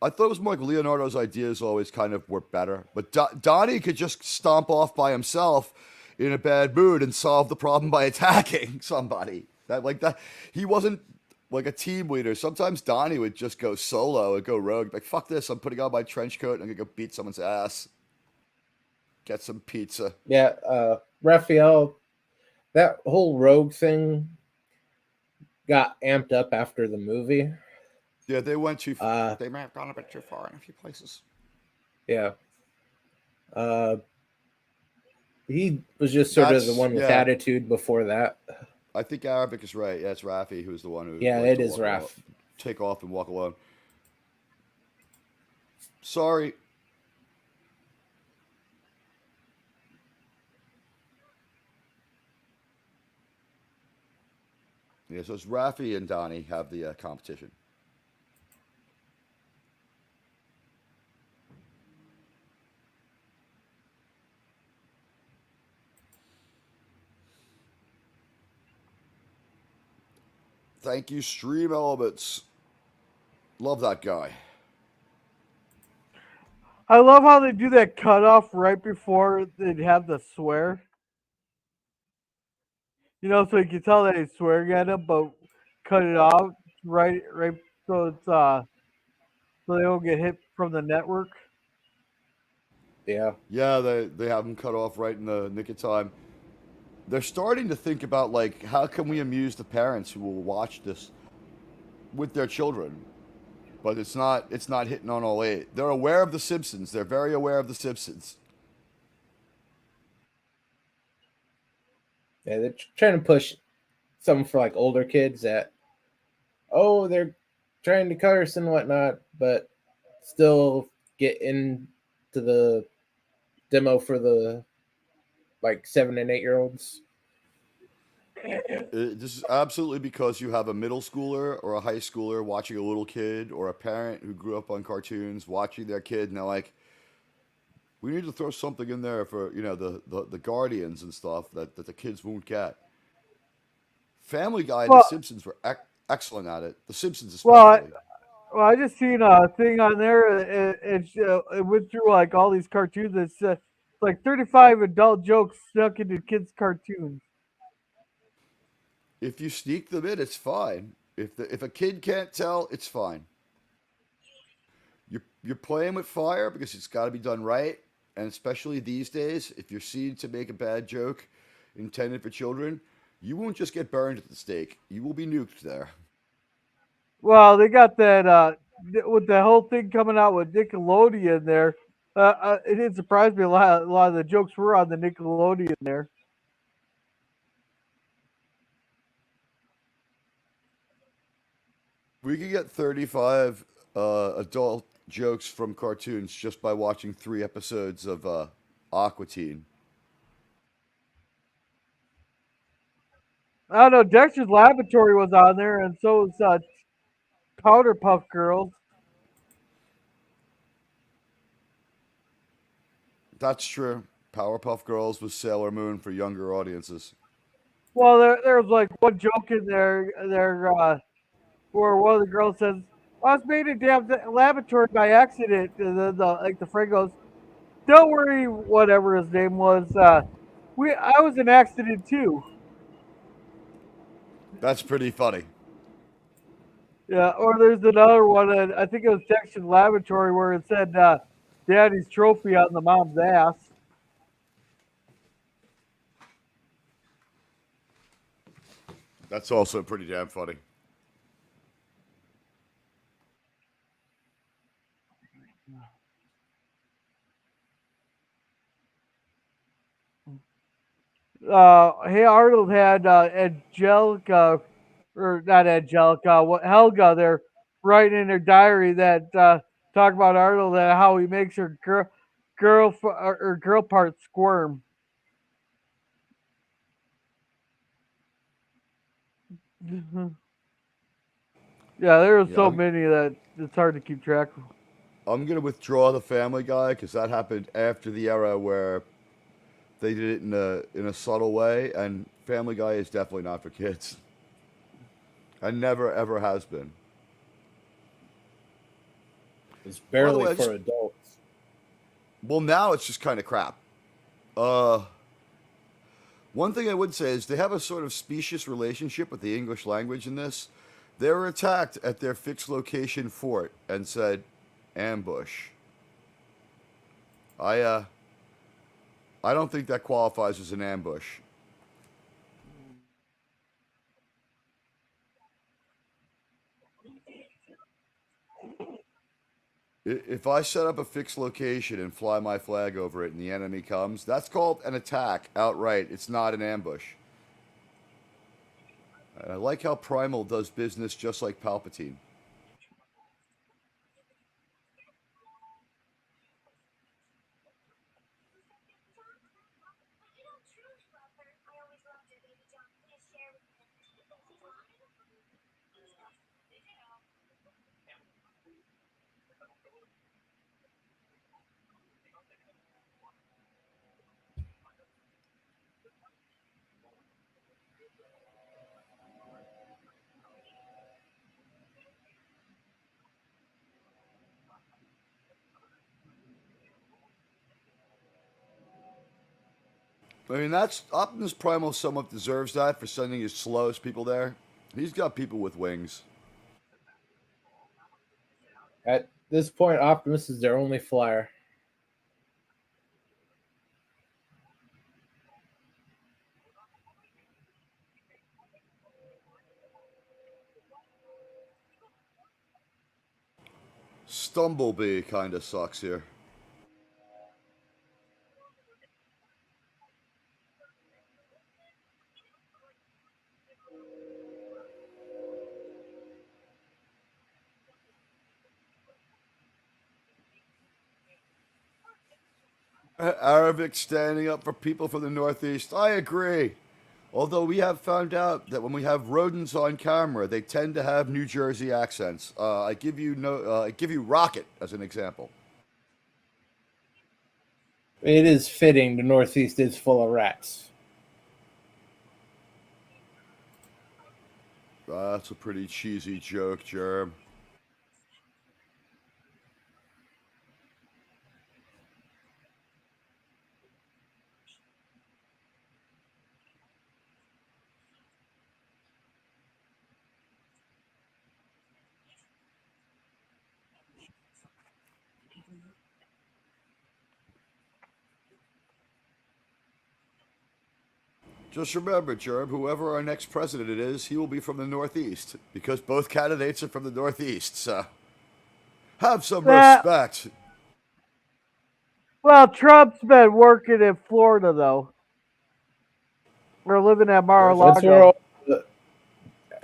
I thought it was more like Leonardo's ideas always kind of were better. But Donnie could just stomp off by himself in a bad mood and solve the problem by attacking somebody. That he wasn't like a team leader. Sometimes Donnie would just go solo and go rogue. Like fuck this, I'm putting on my trench coat and I'm gonna go beat someone's ass. Get some pizza. Yeah, Raphael. That whole rogue thing got amped up after the movie. Yeah, they went too. Uh, They may have gone a bit too far in a few places. yeah. Uh, he was just sort of the That's one with yeah. attitude before that. I think Arabic is right. Yeah, it's Rafi who's the one who Yeah, likes it to is walk alone, Raph. take off and walk alone. Sorry. Yeah, so it's Rafi and Donnie have the competition. Thank you, Stream Elements. Love that guy. I love how they do that cutoff right before they'd have the swear. So you can tell that he's swearing at him, but cut it off right, so it's so they don't get hit from the network. Yeah. Yeah, they have him cut off right in the nick of time. They're starting to think about like how can we amuse the parents who will watch this with their children, but it's not hitting on all eight. They're aware of the Simpsons. They're very aware of the Simpsons. Yeah, they're trying to push something for like older kids that, oh, they're trying to curse and whatnot, but still get into the demo for the like 7 and 8 year olds. This is absolutely because you have a middle schooler or a high schooler watching a little kid, or a parent who grew up on cartoons watching their kid, and they're like, we need to throw something in there for the guardians and stuff that the kids won't get. Family Guy and The Well, Simpsons were excellent at it. The Simpsons well, I, especially. well, I just seen a thing on there. It went through like all these cartoons. It's like 35 adult jokes snuck into kids' cartoons. If you sneak them in, it's fine. If a kid can't tell, it's fine. You're playing with fire because it's got to be done right, and especially these days, if you're seen to make a bad joke intended for children, you won't just get burned at the stake. You will be nuked there. Well, they got that with the whole thing coming out with Nickelodeon there, it didn't surprise me a lot of the jokes were on the Nickelodeon there. We could get 35 adult jokes from cartoons just by watching 3 episodes of Aqua Teen. I don't know. Dexter's Laboratory was on there, and so was Powder Puff Girls. That's true. Powerpuff Girls was Sailor Moon for younger audiences. Well, there was like one joke in there where one of the girls says, "I was made in damn laboratory by accident." And then the friend goes, "Don't worry, whatever his name was. I was an accident too." That's pretty funny. Yeah. Or there's another one. I think it was Dexter's Laboratory where it said, "Daddy's trophy on the mom's ass." That's also pretty damn funny. Hey Arnold had Angelica, or not Angelica, what Helga there, writing in her diary that talk about Arnold and how he makes her girl part squirm. Yeah, there are Yeah, so many that it's hard to keep track of. I'm gonna withdraw the Family Guy because that happened after the era where they did it in a subtle way, and Family Guy is definitely not for kids, and never ever has been. It's By the barely way, for adults. well, now it's just kind of crap. Uh, One thing I would say is they have a sort of specious relationship with the English language in this. They were attacked at their fixed location fort and said, ambush. I uh I don't think that qualifies as an ambush. If I set up a fixed location and fly my flag over it and the enemy comes, that's called an attack outright. It's not an ambush. And I like how Primal does business just like Palpatine. I mean, that's Optimus Primal somewhat deserves that for sending his slowest people there. He's got people with wings. At this point, Optimus is their only flyer. Stumblebee kind of sucks here. Arabic standing up for people from the Northeast. I agree. Although we have found out that when we have rodents on camera, they tend to have New Jersey accents. I give you Rocket as an example. It is fitting the Northeast is full of rats. That's a pretty cheesy joke, Germ. Just remember, Germ, whoever our next president is, he will be from the Northeast because both candidates are from the Northeast. So Have some respect. Well, Trump's been working in Florida, though. We're living at Mar-a-Lago. That's where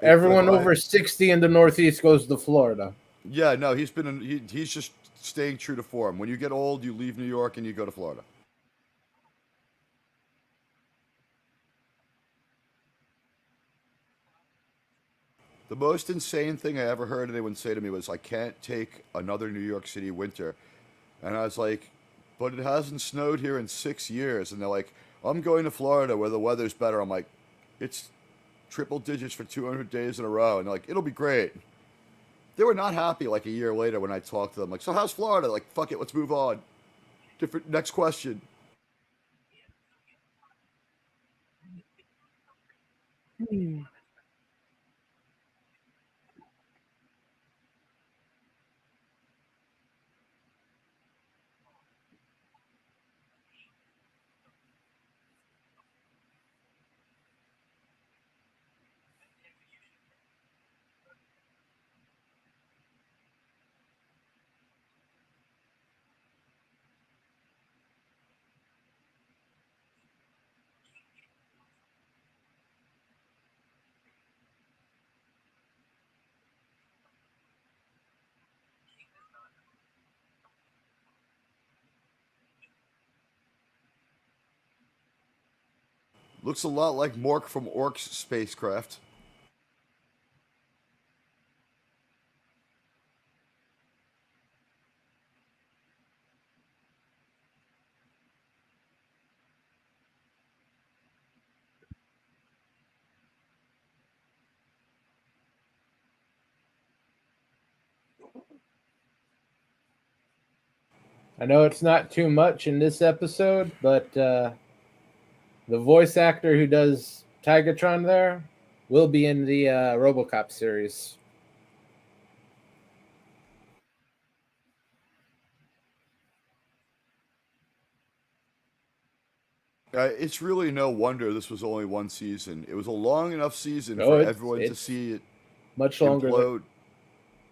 everyone over 60 in the Northeast goes to Florida. Yeah, no, he's just staying true to form. When you get old, you leave New York and you go to Florida. The most insane thing I ever heard anyone say to me was, I can't take another New York City winter. And I was like, but it hasn't snowed here in 6 years. And they're like, I'm going to Florida where the weather's better. I'm like, it's triple digits for 200 days in a row. And they're like, it'll be great. They were not happy like a year later when I talked to them. Like, so how's Florida? Like, fuck it, let's move on. Next question. Looks a lot like Mork from Ork's spacecraft. I know it's not too much in this episode, but the voice actor who does Tigatron there will be in the RoboCop series. It's really no wonder this was only one season. It was a long enough season for everyone to see it much longer implode.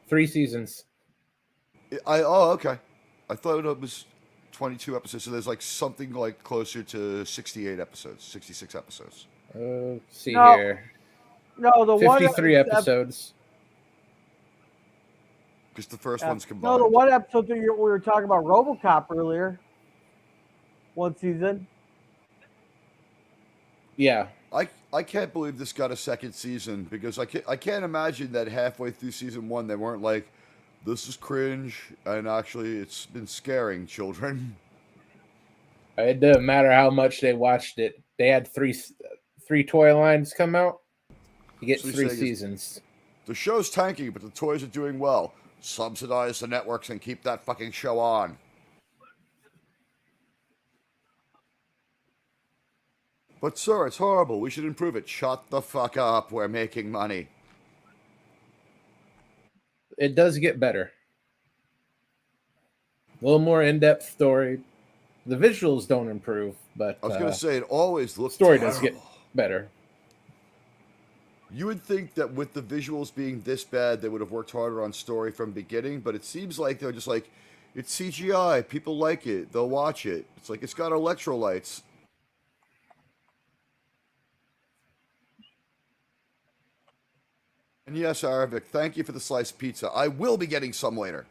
3 seasons. Okay. I thought it was 22 episodes, so there's like something like closer to 68 episodes, 66 episodes. See here. No, the 53 episodes. Because the first one's combined. No, the one episode that we were talking about RoboCop earlier. One season. Yeah. I can't believe this got a second season because I can't imagine that halfway through season 1 they weren't like, this is cringe and actually it's been scaring children. It doesn't matter how much they watched it. They had three toy lines come out. You get 3 seasons. The show's tanking, but the toys are doing well. Subsidize the networks and keep that fucking show on. But sir, it's horrible. We should improve it. Shut the fuck up. We're making money. It does get better. A little more in-depth story. The visuals don't improve, but I was going to say, it always looks story terrible. does get better. You would think that with the visuals being this bad, they would have worked harder on story from beginning, but it seems like they're just like, it's CGI. People like it. They'll watch it. It's like, it's got electrolytes. And yes, Arabic, thank you for the sliced pizza. I will be getting some later.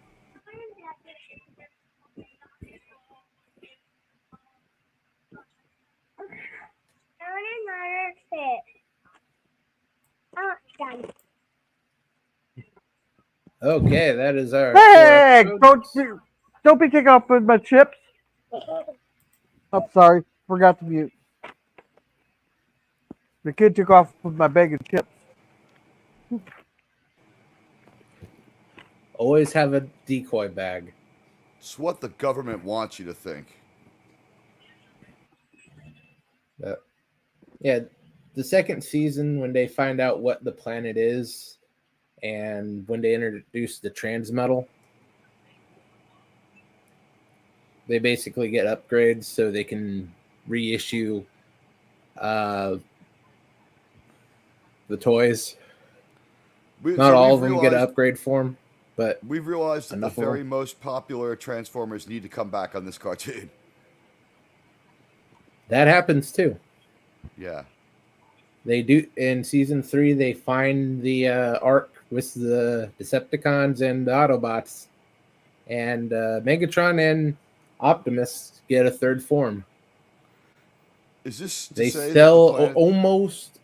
Okay, that is our. Hey, don't be kicking off with my chips. I'm sorry, forgot to mute. The kid took off with my bag of chips. Always have a decoy bag. It's what the government wants you to think. Yeah, the second season, when they find out what the planet is, and when they introduce the transmetal, they basically get upgrades so they can reissue the toys. Not all of them get an upgrade form. But We've realized that the enough of very them. most popular Transformers need to come back on this cartoon. That happens too. Yeah. They do in season 3. They find the arc with the Decepticons and the Autobots, and Megatron and Optimus get a third form. Is this to They say that the sell planet almost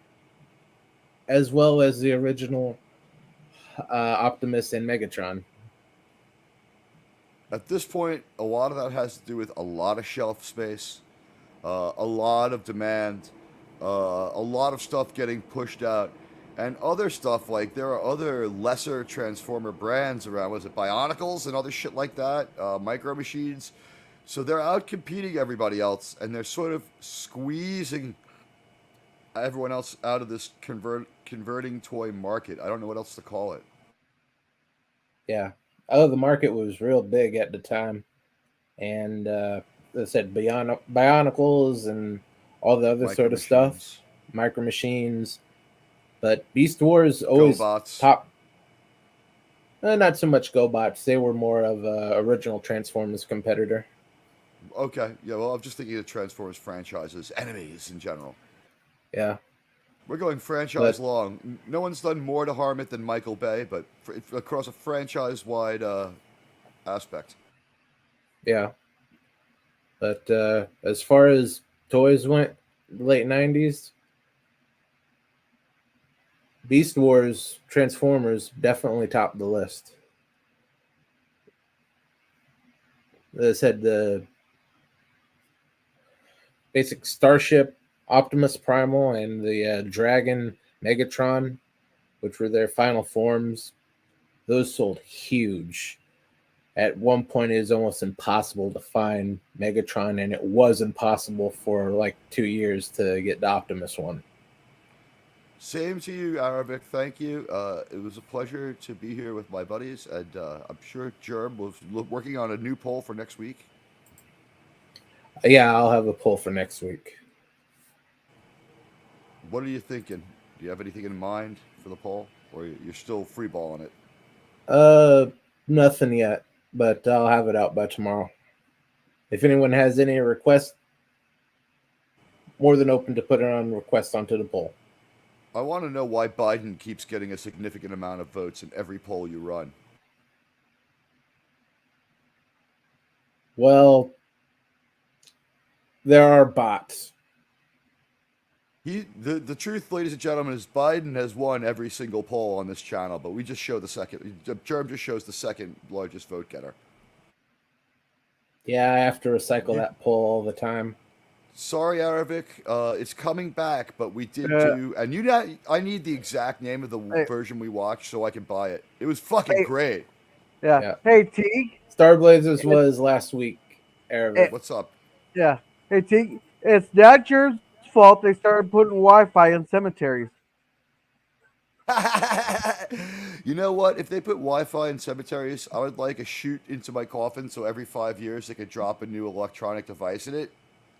as well as the original Optimus and Megatron. at this point, a lot of that has to do with a lot of shelf space, a lot of demand, a lot of stuff getting pushed out, and other stuff like there are other lesser Transformer brands around. Was it Bionicles and other shit like that? Micro Machines. So they're out competing everybody else, and they're sort of squeezing everyone else out of this converting toy market. I don't know what else to call it. Yeah. Oh, the market was real big at the time, and as I said, Bionicles and all the other Micro sort of stuff, Machines, Micro Machines. But Beast Wars always GoBots. top. Not so much GoBots. They were more of a original Transformers competitor. Okay, yeah. Well, I'm just thinking of Transformers franchises, enemies in general. Yeah, We're going franchise but long. No one's done more to harm it than Michael Bay, but across a franchise-wide aspect. yeah, but as far as toys went, late '90s, Beast Wars Transformers definitely topped the list. As I said, the basic Starship, Optimus Primal, and the Dragon Megatron, which were their final forms, those sold huge. At one point, it was almost impossible to find Megatron, and it was impossible for like 2 years to get the Optimus one. Same to you, Arabic. Thank you. It was a pleasure to be here with my buddies, and I'm sure Germ was working on a new poll for next week. Yeah, I'll have a poll for next week. What are you thinking? Do you have anything in mind for the poll, or you're still freeballing it? Uh, Nothing yet, but I'll have it out by tomorrow. If anyone has any requests, more than open to put it on request onto the poll. I want to know why Biden keeps getting a significant amount of votes in every poll you run. Well, there are bots. The truth, ladies and gentlemen, is Biden has won every single poll on this channel, but we just show the second. Germ just shows the second largest vote getter. Yeah, I have to recycle You, that poll all the time. sorry, Arabic, it's coming back, but we did Uh, do, and you not. I need the exact name of the hey, version we watched so I can buy it. It was fucking hey, great. yeah. Yeah. Hey, Teague. Star Blazers was last week, Arabic. What's up? Yeah. Hey, Teague. It's not your fault they started putting Wi-Fi in cemeteries. You know what? If they put Wi-Fi in cemeteries, I would like a chute into my coffin so every 5 years they could drop a new electronic device in it.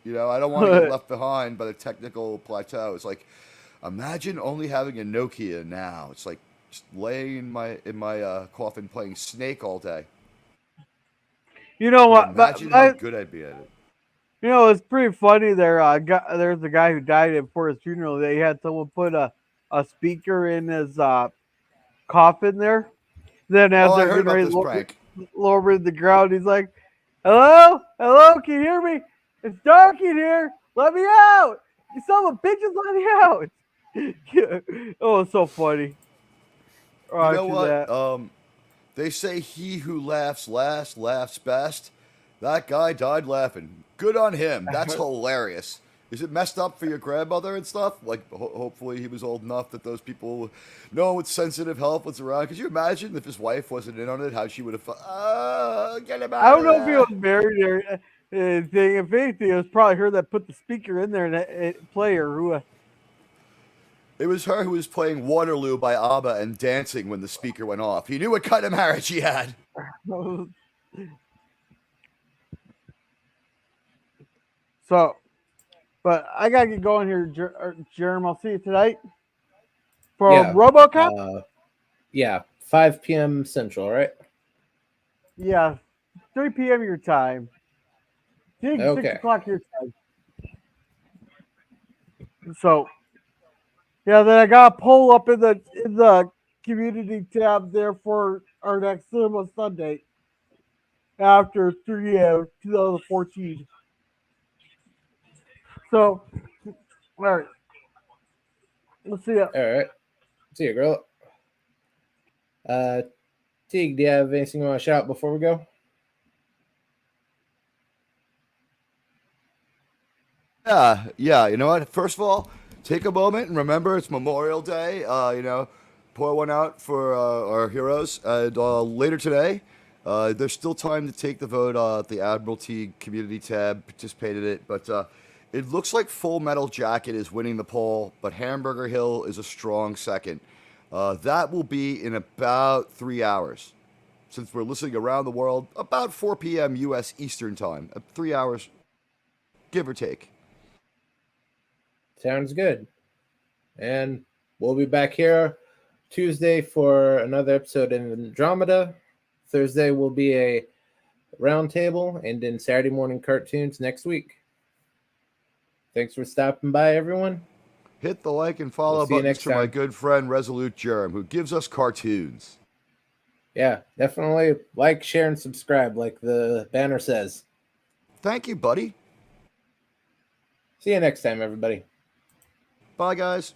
You know, I don't want to get left behind by the technical plateau. It's like, imagine only having a Nokia now. It's like just laying in my coffin playing Snake all day. You know But what? imagine how good I'd be at it. You know, it's pretty funny there. There's a guy who died before his funeral. They had someone put a speaker in his coffin there. Then, as Oh, I they're heard getting about ready this to prank. lower the ground, he's like, "Hello, hello, can you hear me? It's dark in here. Let me out! You son of a bitches, let me out!" Oh, it's so funny. You know To what? that. They say he who laughs last laughs best. That guy died laughing. Good on him. That's hilarious. Is it messed up for your grandmother and stuff? Like, hopefully he was old enough that those people know what sensitive help was around. Could you imagine if his wife wasn't in on it, how she would have, get him I out don't of know if he there. was married or anything. If anything, it was probably her that put the speaker in there and player who. It was her who was playing Waterloo by ABBA and dancing when the speaker went off. He knew what kind of marriage he had. So, but I gotta get going here, Jerem. I'll see you tonight for Yeah. RoboCop. Yeah. 5 p.m. Central, right? Yeah, 3 p.m. your time. 6 Okay. o'clock your time. So yeah, then I got a poll up in the community tab there for our next Cinema Sunday after 2014. So, all right, let's see. All right. See you, girl. Teague, do you have anything you want to shout out before we go? Yeah. You know what? First of all, take a moment and remember it's Memorial Day. Pour one out for our heroes. And later today, there's still time to take the vote at the Admiralty Community tab. Participate in it, but it looks like Full Metal Jacket is winning the poll, but Hamburger Hill is a strong second. That will be in about 3 hours. Since we're listening around the world, about 4 p.m. U.S. Eastern Time. 3 hours, give or take. Sounds good. And we'll be back here Tuesday for another episode in Andromeda. Thursday will be a roundtable, and then Saturday morning cartoons next week. Thanks for stopping by, everyone. Hit the like and follow see you buttons next to my time. good friend Resolute Germ, who gives us cartoons. Yeah, definitely like, share, and subscribe, like the banner says. Thank you, buddy. See you next time, everybody. Bye, guys.